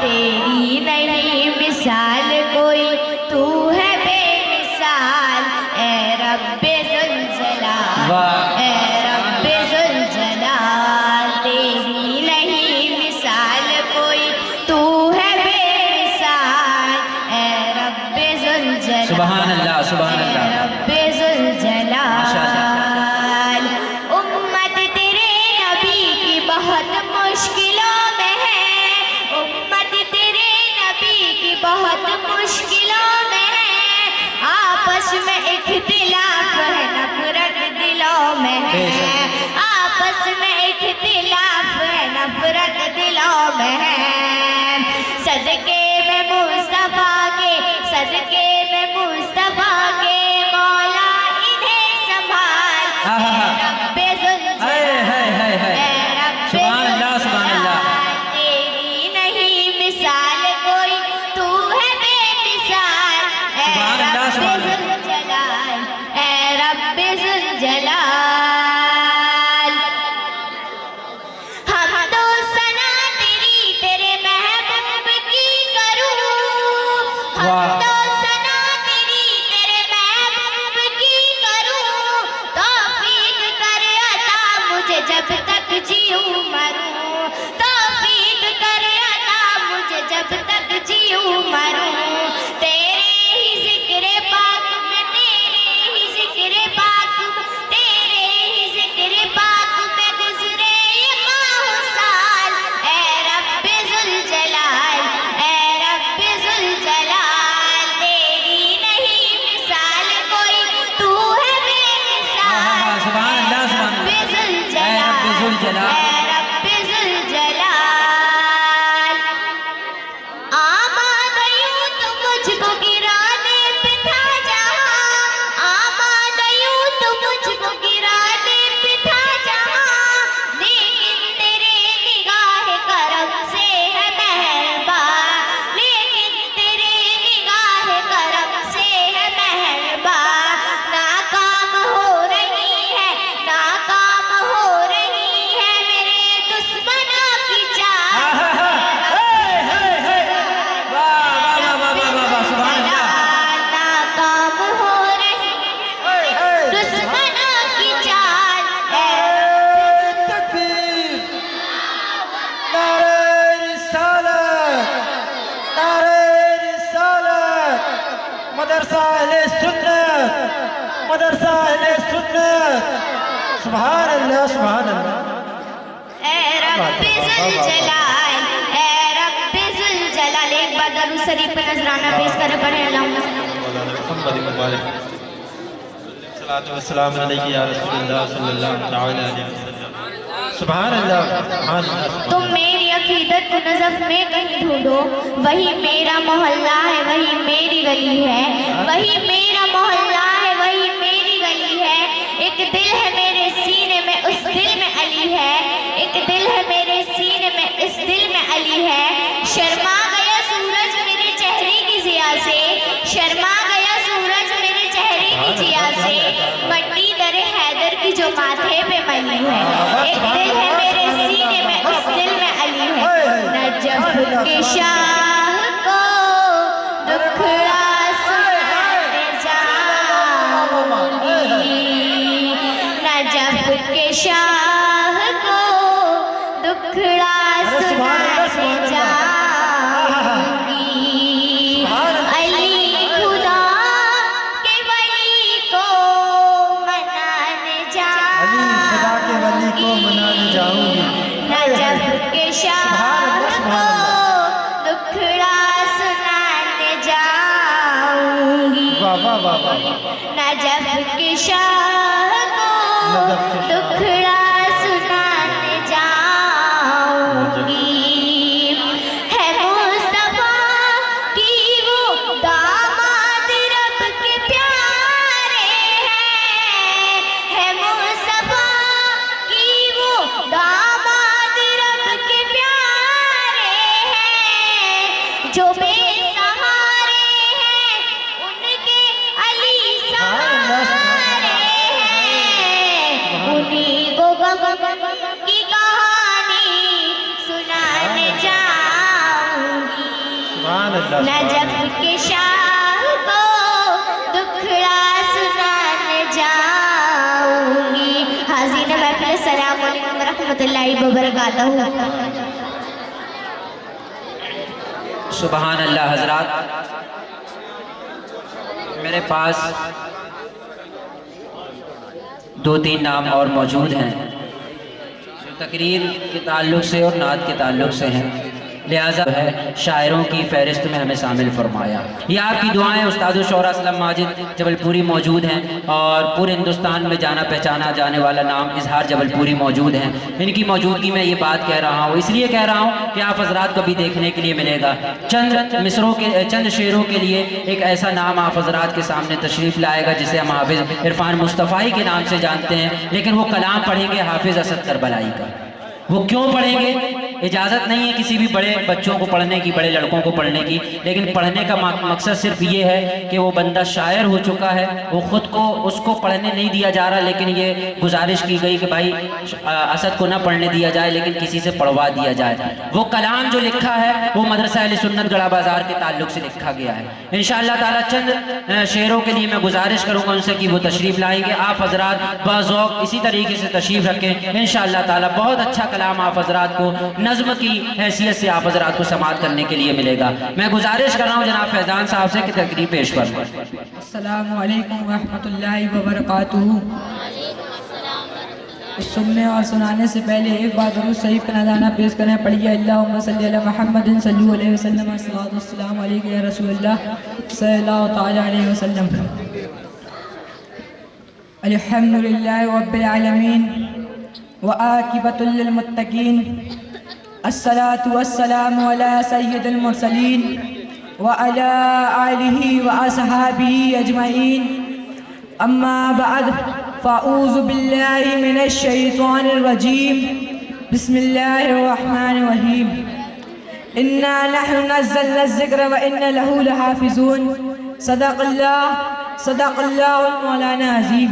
तेरी नहीं मिसाल कोई, तू है बेमिसाल। ए रब्बे ज़ुल जलाल, ए रब्बे ज़ुल जलाल, तेरी नहीं मिसाल कोई, तू है बेमिसाल। ए रब्बे ज़ुल जलाल, सुभान अल्लाह, सुभान अल्लाह। ए रब्बे ज़ुल जलाल। उम्मत तेरे नबी की बहुत मुश्किलों में है, उम्मत तेरे नबी की बहुत मुश्किलों में है। आपस में इख्तिलाफ है, नफरत दिलों में है। आपस में इख्तिलाफ है, नफरत दिलों में है। सदके में मुस्तफा के, सदके में मुस्तफा के, मौला इन्हें संभाल। ए रब्बे ज़ुल जलाल, ए रब्बे सुभान ज़ुल अल्लाह, सुभान अल्लाह। जलाल, तेरी नहीं मिसाल कोई, तू है बेमिसाल। ए सुभान अल्लाह, रब्बे सुभान ज़ुल जलाल, ए रब्बे ज़ुल जलाल। हम तो सना तेरी तेरे महबूब की करूं, हम वाह। तो सना तेरी तेरे महबूब की करूं। तौफीक कर अता मुझे जब तक जीऊं मरूं, तौफीक कर अता मुझे जब तक जीऊं मरूं। तेरे ही ज़िक्र पाक में, तेरे ही ज़िक्र पाक में, तेरे ही ज़िक्र पाक में गुज़रे ये माह साल। ए रब्बे ज़ुल जलाल, ए रब्बे ज़ुल जलाल, तेरी नहीं मिसाल कोई, तू है बेमिसाल। सुभान अल्लाह, सुभान अल्लाह। रब्बे ज़ुल ए रब्बे ज़ुल जलाल। जलाल, ए रब्बे ज़ुल जलाल। आमाद यूं तो मुझको गिराने पे था जहाँ, आमाद यूं तो मुझको गिराने पे था जहाँ। लेकिन तेरे निगाह करम से है मेहरबान, लेकिन तेरे निगाह करम से है मेहरबान। नाकाम हो रही है, नाकाम हो रही है मेरे दुश्मनों की चाल। नाकाम हो रही है दुश्मनों की चाल। तकबीर, नारे रिसालत, नारे रिसालत, मदरसा अहले सुन्नत, मदरसा अहले सुन्नत। सुभान अल्लाह, सुभान अल्लाह। ए रब्बे ज़ुल जलाल, ए रब्बे ज़ुल जलाल। एक बार दरूद शरीफ पे नजराना पेश करें, पढ़े अल्लाहुम्मा सल्ली सलाम अलैहि या रसूलल्लाह सल्लल्लाहु अलैहि वसल्लम। सुभान अल्लाह, सुभान अल्लाह। तुम मेरी अकीदत को नज़फ में कहीं ढूंढो, वही मेरा मोहल्ला है, वही मेरी गली है। वही मेरा मोहल्ला है, वही मेरी गली है। एक दिल है मेरे सीने में, उस दिल में अली है। एक दिल है मेरे सीने में, इस दिल में अली है। शर्मा गया सूरज मेरे चेहरे की ज़िया से, शर्मा गया सूरज मेरे चेहरे की जिया से, मट्टी दरे हैदर की जो माथे पे मली है। एक दिल है मेरे सीने में, उस दिल में अली है। नजफ के शाह को दुखड़ा सुनाने जाऊंगी, नजफ के शाह को दुखड़ा सुनाने जाऊंगी। अली खुदा के वली को मनाने जाऊंगी, नजफ के शाह को दुखड़ा सुनाने जाऊंगी, नजफ के शाह को दुखड़ा सुनाने जाऊंगी। है मुस्तफा की वो दामाद रब के प्यारे हैं, है मुस्तफा की वो दामाद रब के प्यारे हैं। जो बेसहारे हैं उनके अली सहारे हैं, उन्हीं को गम की कहानी सुनाने जाऊंगी, नजफ के शाह को दुखड़ा सुनाने जाऊंगी। हाज़रीन महफ़िल, अस्सलामु अलैकुम रहमतुल्लाहि व बरकातहू। सुबहान अल्लाह। हजरात, मेरे पास 2-3 नाम और मौजूद हैं जो तकरीर के ताल्लुक़ से और नात के ताल्लुक़ से हैं, लिहाजा है शायरों की फहरिस्त में हमें शामिल फरमाया। ये आपकी दुआएं उस्ताद शौरा असलम माजिद जबलपुरी मौजूद हैं और पूरे हिंदुस्तान में जाना पहचाना जाने वाला नाम इजहार जबलपुरी मौजूद हैं। इनकी मौजूदगी में ये बात कह रहा हूँ, इसलिए कह रहा हूँ कि आप हजरात को भी देखने के लिए मिलेगा। चंद मिसरों के, चंद शेरों के लिए एक ऐसा नाम आप हजरात के सामने तशरीफ़ लाएगा जिसे हम हाफिज़ इरफान मुस्तफ़ाई के नाम से जानते हैं, लेकिन वो कलाम पढ़ेंगे हाफिज़ असद करबलाई का। वो क्यों पढ़ेंगे? इजाज़त नहीं है किसी भी बड़े बच्चों को पढ़ने की, बड़े लड़कों को पढ़ने की, लेकिन पढ़ने का मकसद सिर्फ ये है कि वो बंदा शायर हो चुका है, वो ख़ुद को उसको पढ़ने नहीं दिया जा रहा, लेकिन ये गुजारिश की गई कि भाई असद को ना पढ़ने दिया जाए लेकिन किसी से पढ़वा दिया जाए। वो कलाम जो लिखा है वो मदरसा अहले सुन्नत गड़ा बाज़ार के ताल्लुक़ से लिखा गया है। इंशाअल्लाह ताला चंद शेरों के लिए मैं गुजारिश करूँगा उनसे कि वो तशरीफ़ लाएँगे। आप हजरात बाज़ौक़ इसी तरीके से तशरीफ़ रखें, इंशाअल्लाह ताला बहुत अच्छा कलाम आप हजरात को नज़्म की हैसियत से आप हजरात को समाअत करने के लिए मिलेगा। मैं गुजारिश कर रहा हूँ जनाब फैज़ान साहब से कि तकरीर पेश फरमाएं। अस्सलामु अलैकुम रहमतुल्लाहि व बरकातुहू। सुनने और सुनाने से पहले एक बार ज़रूर सही पे नज़ाना पेश करें। पढ़िए अल्लाहुम्मा सल्ली अला मुहम्मदिन सल्लल्लाहु अलैहि वसल्लम, अस्सलातु वस्सलामु अलैका या रसूलल्लाह सल्लल्लाहु तआला अलैहि वसल्लम। अल्हम्दुलिल्लाहि रब्बिल आलमीन व आकिबतुल लिल मुत्तकीन, अस्सलातु वस्सलामु अला सय्यिदिल मुरसलीन व अला आलिहि व असहाबिहि अजमईन, अम्मा बअद, फ़अऊज़ु बिल्लाहि मिनश शैतानिर रजीम, बिस्मिल्लाहिर रहमानिर रहीम। इन्ना नहनु नज़्ज़लना ज़िक्र व इन्ना लहू लहाफ़िज़ून। सदक़ल्लाहुल मौलाना अज़ीम।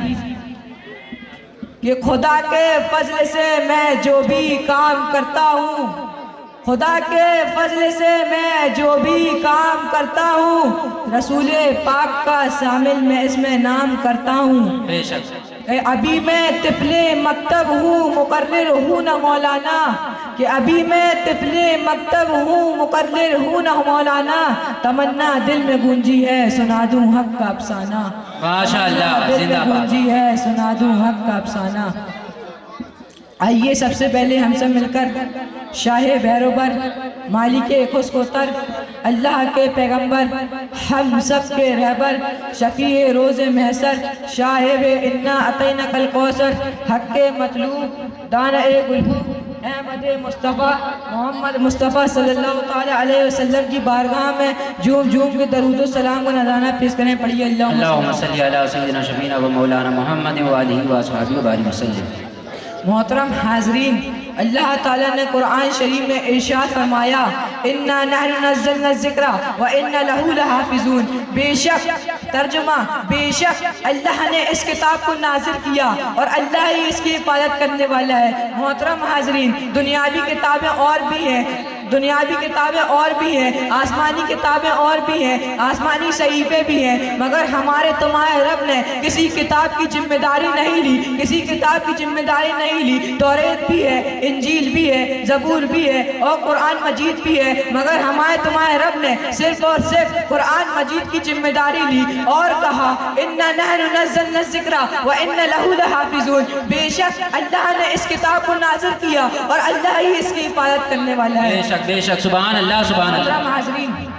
कि खुदा के फजल से मैं जो भी काम करता हूँ, खुदा के फजल से मैं जो भी काम करता हूँ, रसूल पाक का शामिल मैं इसमें नाम करता हूँ। बेशक अभी मैं तिफले मकतब हूँ, मुकर्रिर हूँ न मौलाना, कि अभी मैं तिफले मकतब हूँ, मुकर्रिर हूँ न मौलाना, तमन्ना दिल में गूंजी है सुना दूँ हक का अफसाना। माशाअल्लाह, दिल में जिंदाबाद। गूंजी है सुना दूँ हक का अफसाना। आइए सबसे पहले हम सब मिलकर शाह भैरोबर, मालिके खुशकोतर, अल्लाह के पैगंबर, हम सब के रहबर, शफ़ी रोज़ महसर, शाहिब इन्ना अतैना कल कौसर, हक़ के मतलूब, दाना ए गुलबू, अहमद मुस्तफ़ा मोहम्मद मुस्तफ़ा सल्लल्लाहु ताला अलैहि वसल्लम की बारगाह में झूम झूम के दरूद व सलाम का नज़ाना पेश करें। पढ़िए अल्लाहुम्मा सल्ली अला सय्यिदिना शफीना व मौलाना मुहम्मद व आलिहि व अस्हाबिहि व बारिक वसल्लम। मोहतरम हाज़रीन, अल्लाह ताला ने कुरान शरीफ में इरशाद फरमाया, इन्ना नहनु नज़्ज़लना ज़िक्रा व इन्ना लहू लहाफ़िज़ून। बेशक, तर्जुमा, बेशक अल्लाह ने इस किताब को नाज़िल किया और अल्लाह ही इसकी हिफाजत करने वाला है। मोहतरम हाज़रीन, दुनियावी किताबें और भी हैं, दुनियावी किताबें और भी हैं, आसमानी किताबें और भी हैं, आसमानी सहीफे भी हैं, मगर हमारे तुम्हारे रब ने किसी किताब की जिम्मेदारी नहीं ली, किसी किताब की जिम्मेदारी नहीं ली। तौरेत भी है, इंजील भी है, ज़बूर भी है और कुरान मजीद भी है, मगर हमारे तुम्हारे रब ने सिर्फ और सिर्फ कुरान मजीद की जिम्मेदारी ली और कहा, इन्ना नहनु नज़्ज़लना ज़िक्रा व इन्ना लहू लहाफ़िज़ून। बेशक अल्लाह ने इस किताब को नाज़िल किया और अल्लाह ही इसकी हिफाजत करने वाला है। बेशक, सुभान अल्लाह, सुभान अल्लाह।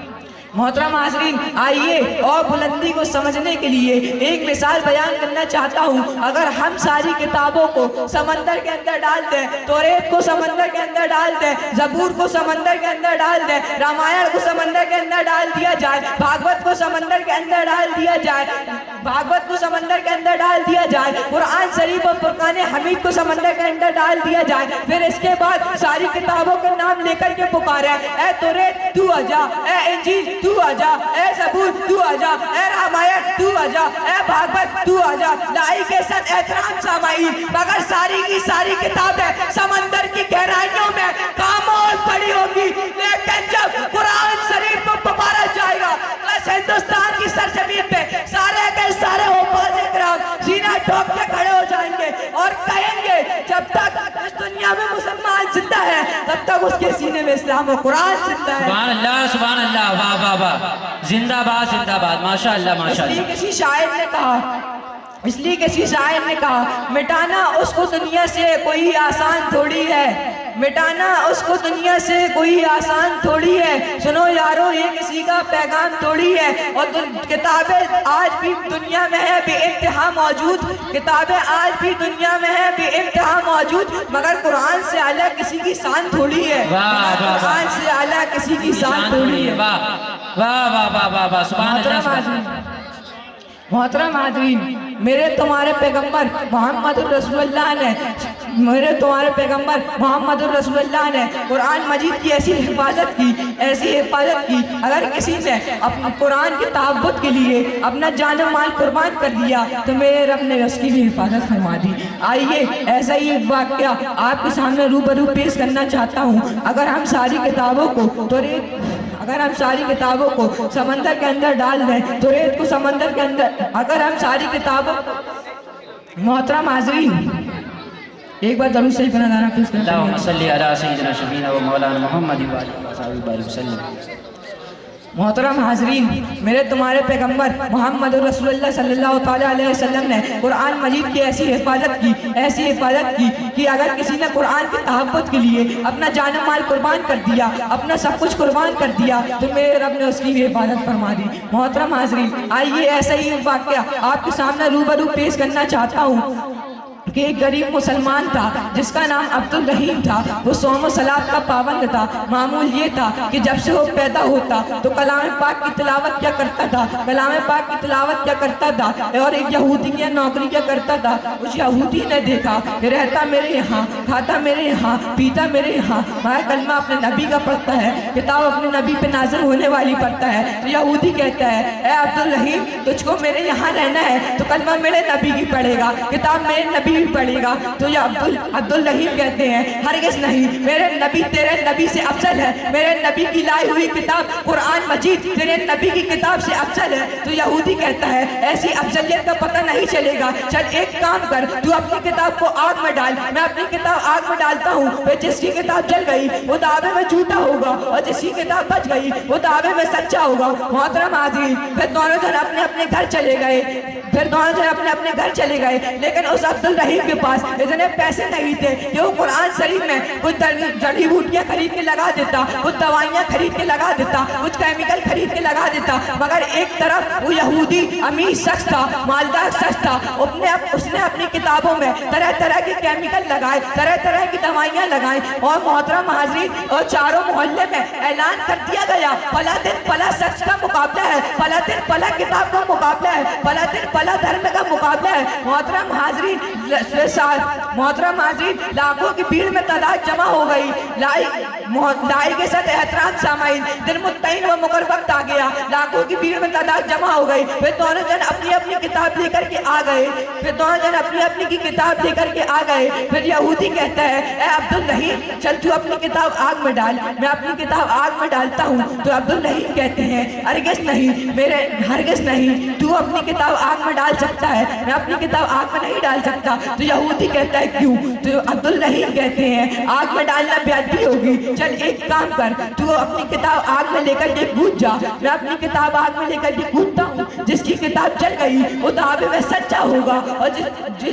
मोहतरम हाज़रीन, आइए और बुलंदी को समझने के लिए एक मिसाल बयान करना चाहता हूँ। अगर हम सारी किताबों को समंदर के अंदर डाल दें, तौरेत को समंदर के अंदर डाल दें, ज़बूर को समंदर के अंदर डाल दें, रामायण को समंदर के अंदर डाल दिया जाए, भागवत को समंदर के अंदर डाल दिया जाए, भागवत को समंदर के अंदर डाल दिया जाए, कुरान शरीफ और फुरकान हमीद को समंदर के अंदर डाल दिया जाए, फिर इसके बाद सारी किताबों के नाम लेकर के पुकारे, ए तौरेत तू आजा, ए इंजील तू आजा, ए ज़बूर तू आजा, ए रामायण तू आजा, ए भागवत तू आजा। लाई के साथ एहतराम सामाईन, मगर सारी की सारी किताबें समंदर की गहराइयों में खामोश पड़ी होगी, लेकिन जब कुरान शरीफ को पुकारा जाएगा, बस हिंदुस्तान की सरजमीन पे सारे के सारे हुफ़ाज़ किराम सीना ठोक के खड़े हो जाएंगे और कहेंगे, जब तक इस दुनिया में मुसलमान जिंदा है तब तक उसके सीने में इस्लाम और कुरान जिंदा है। सुभान अल्लाह, सुभान अल्लाह, वाह वाह वाह, जिंदाबाद जिंदाबाद, माशाअल्लाह माशाअल्लाह। इसलिए किसी शायर ने कहा, मिटाना उसको दुनिया से कोई आसान थोड़ी है, मिटाना उसको दुनिया से कोई आसान थोड़ी है। सुनो यारो, ये किसी का पैगाम थोड़ी है। और किताबें आज भी दुनिया में है बेइंतहा मौजूद, किताबें आज भी दुनिया में है बेइंतहा मौजूद, मगर कुरान से आला किसी की शान थोड़ी है। कुरान से आला किसी की शान थोड़ी है। वाह वाह वाह वाह वाह वाह, सुभान अल्लाह। मोहतरम हाज़रीन, मेरे तुम्हारे पैगंबर मोहम्मद रसूलुल्लाह ने, मेरे तुम्हारे पैगंबर मोहम्मद रसूलुल्लाह ने कुरान मजीद की ऐसी हिफाजत की, अगर किसी ने अपने कुरान के तहफ़्फ़ुज़ के लिए अपना जान माल कुर्बान कर दिया तो मेरे रब ने उसकी भी हिफाजत फरमा दी। आइए ऐसा ही एक वाक़या आपके सामने रूबरू पेश करना चाहता हूँ। अगर हम सारी किताबों को समंदर के अंदर डाल दें, तौरेत को समंदर के अंदर, अगर हम सारी किताबों, मोहतरम हाज़रीन, एक बार दरूद शरीफ का नज़ारा पेश करें। अल्लाहुम्मा सल्ली अला सय्यिदिना शफीना व मौलाना मुहम्मद व आलिहि व सहाबिहि वसल्लम। मोहतरम हाज़रीन, मेरे तुम्हारे पैगंबर मोहम्मद रसूलुल्लाह सल्लल्लाहु अलैहि वसल्लम ने कुरान मजीद की ऐसी हिफाजत की कि अगर किसी ने कुरान के तहफ़्फ़ुज़ के लिए अपना जान माल कुर्बान कर दिया, अपना सब कुछ कुर्बान कर दिया, तो मेरे रब ने उसकी भी हिफाजत फरमा दी। मोहतरम हाज़रीन, आइए ऐसा ही एक वाक़या आपके सामने रूबरू पेश करना चाहता हूँ कि एक गरीब मुसलमान था जिसका नाम अब्दुल रहीम था। वो सौम सलात का पाबंद था। मामूल ये था कि जब से वो पैदा होता तो कलाम पाक की तिलावत क्या करता था, और एक यहूदी की नौकरी क्या करता था। उस यहूदी ने देखा कि रहता मेरे यहाँ, खाता मेरे यहाँ, पीता मेरे यहाँ, मगर कलमा अपने नबी का पढ़ता है, किताब अपने नबी पे नाज़िल होने वाली पढ़ता है। तो यहूदी कहता है, ए अब्दुल रहीम, तुझको मेरे यहाँ रहना है तो कलमा मेरे नबी की पढ़ेगा, किताब मेरे नबी पढ़ेगा। तो ये अब्दुल रहीम कहते हैं, हरगिज़ नहीं, मेरे नबी तेरे नबी से अफजल है, मेरे नबी की लाई हुई किताब कुरान मजीद तेरे नबी की किताब से अफजल है। तो यहूदी कहता है, ऐसी अफजलियत का पता नहीं चलेगा, चल एक काम कर, तू अपनी किताब को आग में डाल, मैं अपनी किताब आग में डालता हूँ, फिर जिसकी किताब जल गई वो दावे में झूठा होगा और जिसकी किताब बच गई वो दावे में सच्चा होगा। मोहतरम हाज़रीन, फिर दोनों जन अपने अपने घर चले गए, लेकिन उस अब्दुल रहीम के पास इतने पैसे नहीं थे कि वो कुरान शरीफ में कुछ जड़ी बूटियां खरीद के लगा देता, कुछ दवाइयां खरीद के लगा देता, कुछ केमिकल खरीद के लगा देता। मगर एक तरफ वो यहूदी अमीर शख्स था, मालदार शख्स था, उसने अपनी किताबों में तरह तरह के केमिकल लगाए, तरह तरह की दवाइयां लगाई। और मोहतरम हाज़रीन, और चारों मोहल्ले में ऐलान कर दिया गया, फला दिन फला शख्स का मुकाबला है, फला दिन फला किताब का मुकाबला है, फला दिन फला धर्म का मुकाबला है। मोहतरम हाज़रीन, लाखों की भीड़ में तादाद जमा हो गई। लाई के साथ एहतराम सामाइन, दिन मुत्तईन व मुकर वक्त आ गया। लाखों की भीड़ में तादाद जमा हो गई। फिर दोनों जन अपनी अपनी किताब लेकर के आ गए। फिर यहूदी कहता है, ए अब्दुल रहीम, चल तू अपनी किताब आग में डाल। मैं अपनी किताब आग में डालता हूँ। तो अब्दुल रहीम कहते हैं, हरगिज़ नहीं, तू अपनी किताब आग में डाल सकता है, मैं अपनी किताब आग में नहीं डाल सकता। तो यहूदी कहता है, क्यों? तो अब्दुल रहीम कहते हैं, आग में डालना बेअदबी होगी। चल एक काम कर, तू अपनी किताब आग में लेकर के कूद जा। मैं अपनी किताब आग में लेकर के कूदता हूँ। जिसकी किताब जल गई वो दावे में सच्चा होगा, और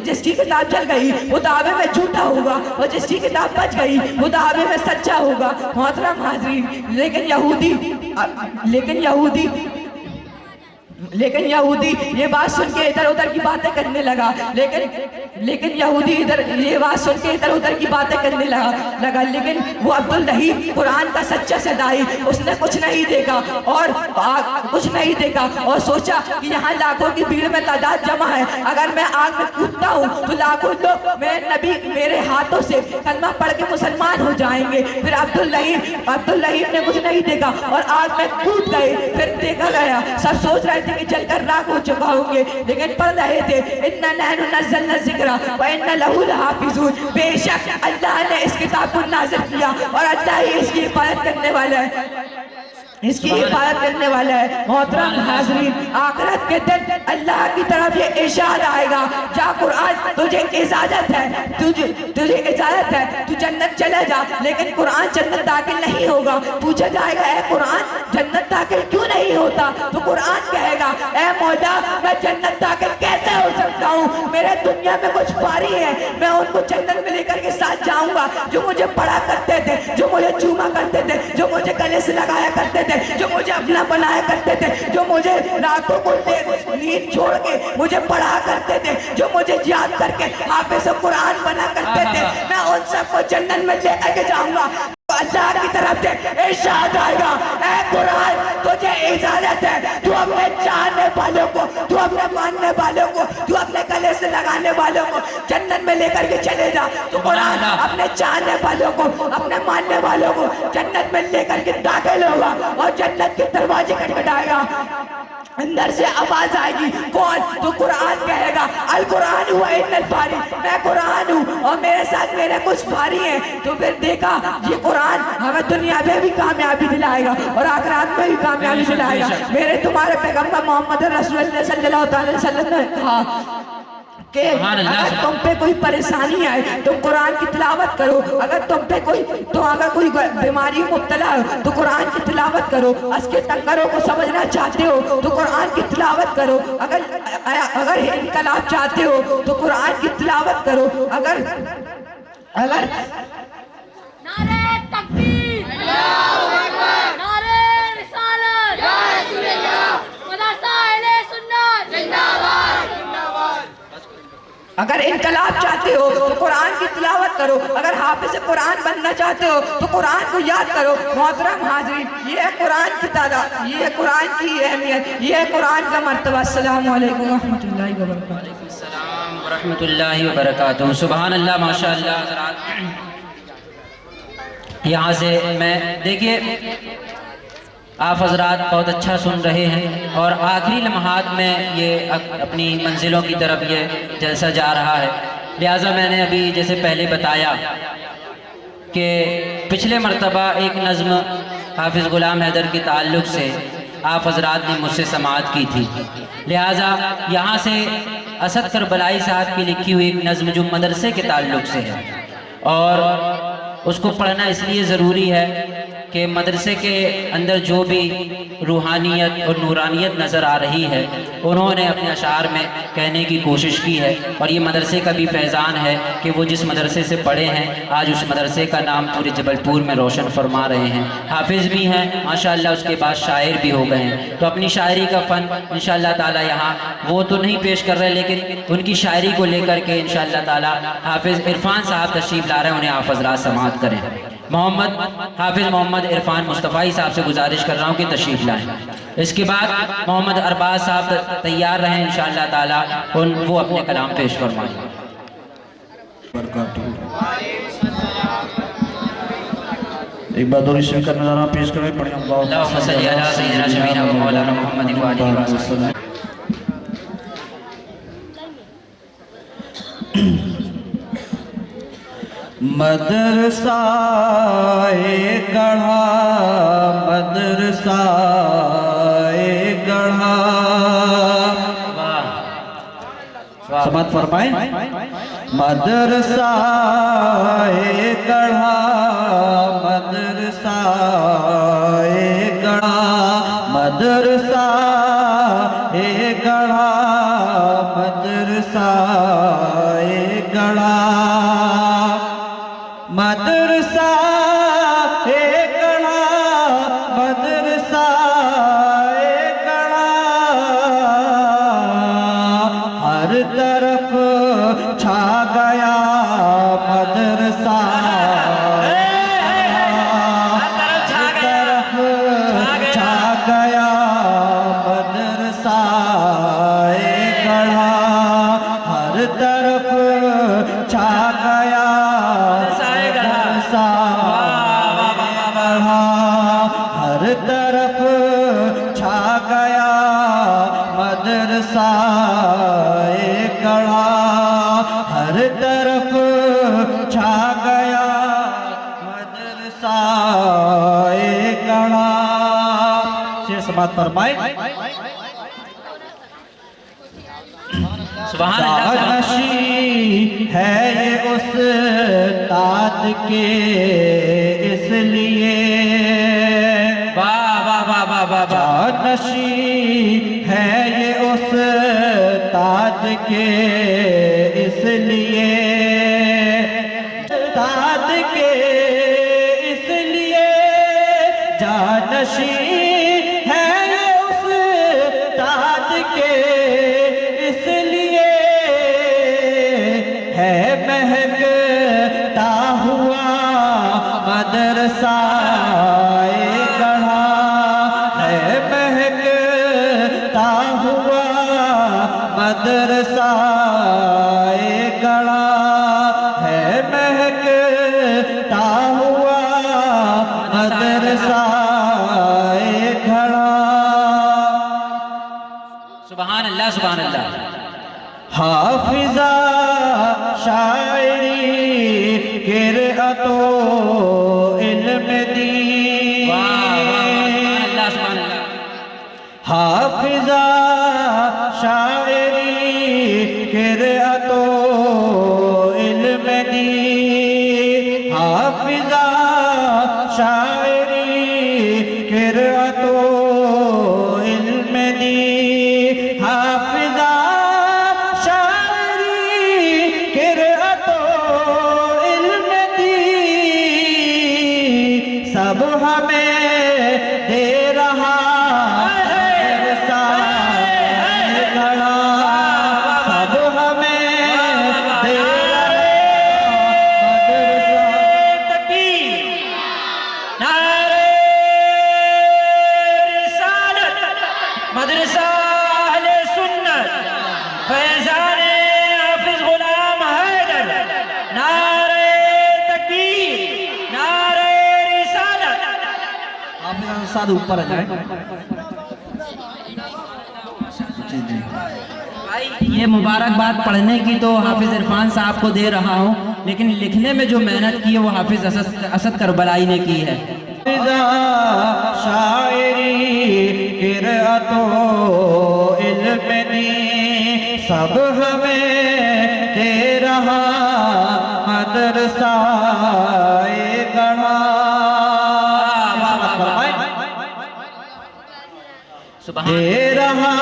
जिसकी किताब जल गई वो दावे में झूठा होगा, और जिसकी किताब बच गई वो दावे में सच्चा होगा। मोहतरम हाज़रीन, लेकिन यहूदी ये बात सुन के इधर उधर की बातें करने लगा। लेकिन यहूदी ये बात सुन के इधर उधर की बातें करने लगा। लेकिन वो अब्दुल रहीम कुरान का सच्चा सदाई, उसने कुछ नहीं देखा और सोचा कि यहाँ लाखों की भीड़ में तादाद जमा है। अगर मैं आग में कूदता हूँ तो लाखों लोग मेरे हाथों से कलमा पढ़ के मुसलमान हो जाएंगे। फिर अब्दुल रहीम ने कुछ नहीं देखा और आग में कूद गए। फिर देखा गया, सब सोच रहे थे कि जलकर राख हो चुका होंगे, लेकिन पढ़ रहे थे, इन्ना नहनु नज़्ज़लना ज़िक्रा व इन्ना लहू लहाफ़िज़ून। बेशक अल्लाह ने इस किताब को नाज़िल किया और अल्लाह ही इसकी हिफाजत करने वाला है। मोहतरम हाज़रीन, आखिरत के दिन अल्लाह की तरफ ये इरशाद आएगा, जा कुरान तुझे इजाजत है, तू जन्नत चले जा, लेकिन कुरान जन्नत दाखिल नहीं होगा। पूछा जाएगा, ए कुरान जन्नत दाखिल क्यों नहीं होता? तो कुरान कहेगा, ए मौला, मैं जन्नत दाखिल कैसे हो सकता हूँ? मेरे दुनिया में कुछ फारी है, मैं उनको जन्नत में लेकर के साथ जाऊंगा, जो मुझे पढ़ा करते थे, जो मुझे चूमा करते थे, जो मुझे गले से लगाया करते थे, जो मुझे अपना बनाया करते थे, जो मुझे रातों को नींद छोड़ के मुझे पढ़ा करते थे, जो मुझे याद करके हाफिज़ कुरान बना करते थे, मैं उन सबको जन्नत में लेकर के जाऊंगा। तो अल्लाह की तरफ से इरशाद आएगा, ऐ कुरान तुझे इजाजत है, तू अपने चाहने वालों को, तू अपने मानने वालों को, तू अपने गले से लगाने वालों को जन्नत में लेकर के चले जा। तो कुरान अपने चाहने वालों को, अपने मानने वालों को जन्नत में लेकर के दाखिल होगा और जन्नत के दरवाजे खटखटाएगा। अंदर से आवाज आएगी, कौन? तो कुरान कहेगा, अल कुरान हुआ इन्नल फारी, मैं कुरान हूँ और मेरे साथ मेरे कुछ फारी हैं। तो फिर देखा, ये कुरान हमें दुनिया में भी कामयाबी दिलाएगा और आखिरत में भी कामयाबी दिलाएगा। मेरे तुम्हारे पैगंबर मोहम्मद रसूलुल्लाह सल्लल्लाहु अलैहि वसल्लम ने कहा कि अगर तुम पे कोई परेशानी आए तो कुरान की तिलावत करो। अगर कोई बीमारी मुब्तला हो तो कुरान की तिलावत करो। असके तंगरों को समझना चाहते हो तो कुरान की तिलावत करो। अगर इनकलाब चाहते हो तो कुरान की तिलावत करो। अगर नारे तकबीर, अल्लाहू अकबर, नारे रिसालत, या रसूल अल्लाह, मदरसा अहले सुन्नत जिंदाबाद। अगर इनकलाब चाहते हो तो कुरान की तिलावत करो। अगर हाफिज़ कुरान बनना चाहते हो तो कुरान को याद करो। मोहतरम हाज़रीन, ये है कुरान की तादाद, ये है कुरान की अहमियत, ये है कुरान का मर्तबा। अस्सलामु अलैकुम व रहमतुल्लाहि व बरकातुहू। अस्सलाम व रहमतुल्लाहि व बरकातुहू। सुभान अल्लाह, माशाअल्लाह। यहाँ से मैं देखिए, आप हजरात बहुत अच्छा सुन रहे हैं और आखिरी लम्हात में ये अपनी मंजिलों की तरफ ये जलसा जा रहा है। लिहाजा मैंने अभी जैसे पहले बताया कि पिछले मरतबा एक नज़्म हाफिज़ ग़ुलाम हैदर के ताल्लुक़ से आप हजरात ने मुझसे समाअत की थी। लिहाजा यहाँ से असद करबलाई साहब की लिखी हुई एक नज़्म जो मदरसे के ताल्लुक़ से है और उसको पढ़ना इसलिए ज़रूरी है कि मदरसे के अंदर जो भी रूहानियत और नूरानियत नज़र आ रही है उन्होंने अपने अशार में कहने की कोशिश की है। और ये मदरसे का भी फैज़ान है कि वो जिस मदरसे से पढ़े हैं आज उस मदरसे का नाम पूरे जबलपुर में रोशन फरमा रहे हैं। हाफिज़ भी हैं माशाअल्लाह, उसके बाद शायर भी हो गए हैं। तो अपनी शायरी का फ़न इंशाअल्लाह ताला यहाँ वो तो नहीं पेश कर रहे, लेकिन उनकी शायरी को लेकर के इंशाअल्लाह ताला हाफिज़ इरफान साहब तशरीफ़ ला रहे हैं, उन्हें आप हज़रात समाअत करें। मोहम्मद हाफिज़ मोहम्मद इरफान मुस्तफ़ाई साहब से गुजारिश कर रहा हूँ कि तशरीफ़ लाएँ। इसके बाद मोहम्मद अरबाज साहब तैयार रहें इंशाअल्लाह ताला, वो अपने कलाम पेश फरमाएँ। एक बार दूरी से करने जा रहा पेश करें पढ़े अल्लाहुम्मा सल्ली अला सय्यिदना शफीना व मौलाना मुहम्मद व आलिहि वसल्लम। मदरसाए गढ़ा मदरसाए गढ़ा, समात फरमाए। मदरसाए गढ़ा मदरसाए गढ़ा मदरसाए गढ़ा मदरसाए गढ़ा मदरसा एक गढ़ा मदरसा एक गढ़ा, हर तरफ छा गया मदरसा, हर तरफ छा गया मदरसा एक गढ़ा, हर तरफ छा गया हर तरफ छा गया मदरसा एक गढ़ा, हर तरफ छा गया मदरसा एक गढ़ा। शेर समात फरमाए। जानशी है ये उस ताद के इसलिए, जानशी है ये उस ताद के इसलिए, ताद के इसलिए जानशी है ये उस ताद के इसलिए, है महकता हुआ मदरसा गढ़ा, है महकता हुआ मदरसा गढ़ा, है महकता हुआ मदरसा गढ़ा। सुभान अल्लाह सुभान अल्लाह। हाफिजा शायरी किरअतो इल्म दी, हाफिजा शायरी किरअतो इल्म दी, हाफिजा शायरी किरअतो इल्म दी, हाफिजा सब हमें दे रहा मदरसा गढ़ा, सब हमें दे रहा मदरसा। तकबीर, नारे रिसालत, मदरसा अहले सुन्नत, फैज़ाने हाफिज़ गुलाम हैदर, नारे तकबीर, नारे साथ ऊपर आ जाए। जी जी भाई ये मुबारकबाद पढ़ने की तो हाफिज़ इरफान साहब को दे रहा हूँ, लेकिन लिखने में जो मेहनत की है वो हाफिज़ असद करबलाई ने की है। शायरी किरअतो इल्म दी, सब हमें दे रहा मदरसा गढ़ा। दे रहा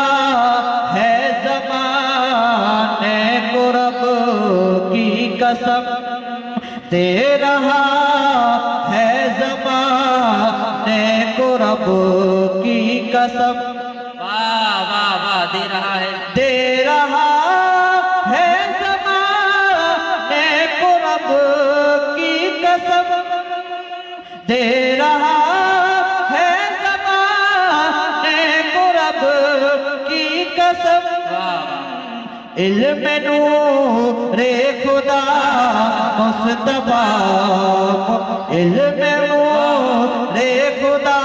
है ज़माने को रब की कसम, दे रहा है ज़माने को रब की कसम, वाह वाह वाह, दे रहा है, दे रहा है ज़माने को रब की कसम, कसम इल्म नूरे खुदा मुस्तफा इल्म नूरे खुदा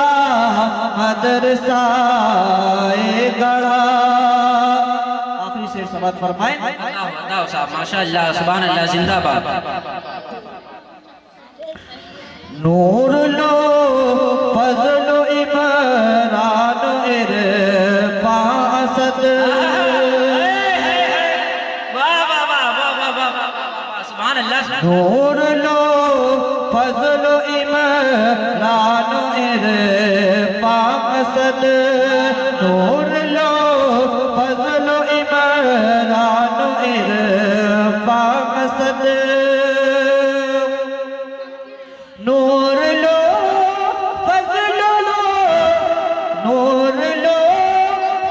मदरसा गढ़ा। आखिरी शेर समाप्त फरमाएं। अल्लाह साहब माशाअल्लाह सुभान अल्लाह जिंदाबाद। नूर लो फजलो इमरान इरफा असद नूर लो फजलो इमरान इरफा असद नूर लो फजलो इमरान इरफा असद नूर लो फजलो नूर लो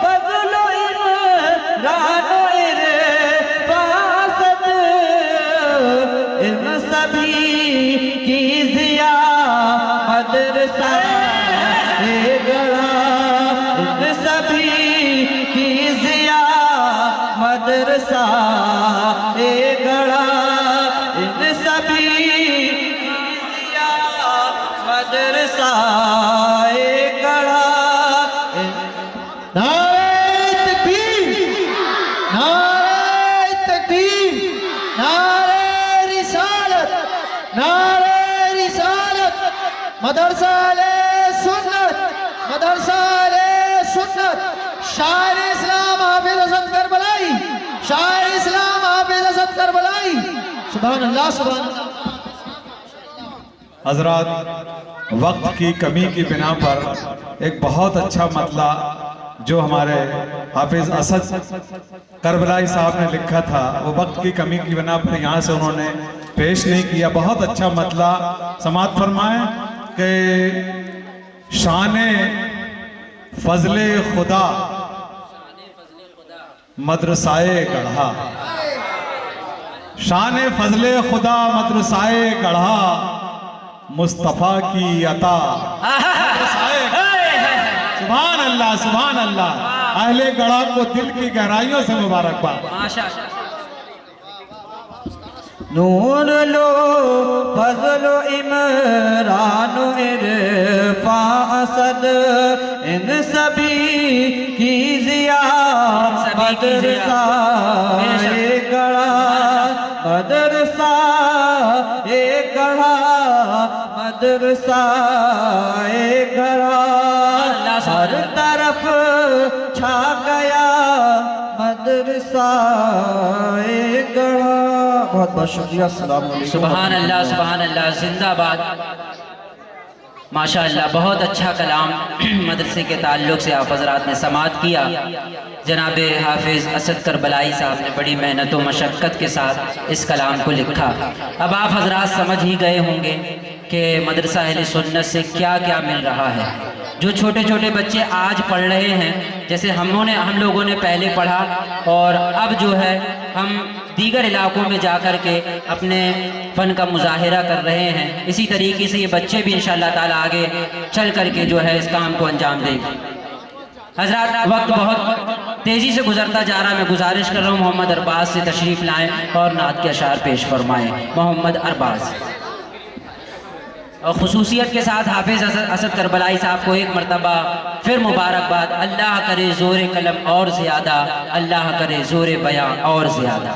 फजलो इमरान इरफा असद इन सभी की जिया मदरसा गढ़ा इन सभी की जिया मदरसा गढ़ा इन सभी मदरसा गढ़ा। नारे तकबीर नारे तकबीर नारे रिसालत मदरसा सुन्नत शायर इस्लाम हाफिज असद करबलाई शायर इस्लाम हाफिज असद करबलाई। सुभान अल्लाह सुभान अल्लाह। हजरात, वक्त की कमी की बिना पर एक बहुत अच्छा मतला जो हमारे हाफिज असद करबलाई साहब ने लिखा था वो वक्त की कमी की बिना पर यहाँ से उन्होंने पेश नहीं किया। बहुत अच्छा मतला समात फरमाएं कि शान फजले खुदा मदरसाए गढ़ा शान फजले खुदा मदरसाए गढ़ा मुस्तफ़ा की अता। सुभान अल्लाह सुभान अल्लाह। अहले गढ़ा को दिल की गहराइयों से मुबारकबाद। नूर लो फजलो इमरान इरफा असद इन सभी की जिया मदरसा गढ़ा मदरसा गढ़ा मदरसा गढ़ा हर तरफ छा गया मदरसा गढ़ा। बहुत बहुत शुक्रिया। अस्सलाम वालेकुम। सुभान अल्लाह जिंदाबाद। माशाअल्लाह बहुत अच्छा कलाम मदरसे के ताल्लुक़ से आप हज़रात ने समात किया। जनाब हाफिज़ असद करबलाई साहब ने बड़ी मेहनत व मशक्क़त के साथ इस कलाम को लिखा। अब आप हज़रात समझ ही गए होंगे कि मदरसा अहले सुन्नत से क्या क्या मिल रहा है। जो छोटे छोटे बच्चे आज पढ़ रहे हैं, जैसे हम लोगों ने पहले पढ़ा और अब जो है हम दीगर इलाकों में जा कर के अपने फ़न का मुज़ाहिरा कर रहे हैं, इसी तरीके से ये बच्चे भी इंशाअल्लाह ताला आगे चल कर के जो है इस काम को अंजाम देंगे। हज़रात, वक्त बहुत तेज़ी से गुजरता जा रहा है। मैं गुजारिश कर रहा हूँ मोहम्मद अरबाज से तशरीफ़ लाएँ और नात के अशार पेश फरमाएँ। मोहम्मद अरबाज। और खुसूसियत के साथ हाफिज़ असद करबलाई साहब को एक मरतबा फिर मुबारकबाद। अल्लाह करे ज़ोर कलम और ज़्यादा, अल्लाह करे ज़ोर बयां और ज़्यादा।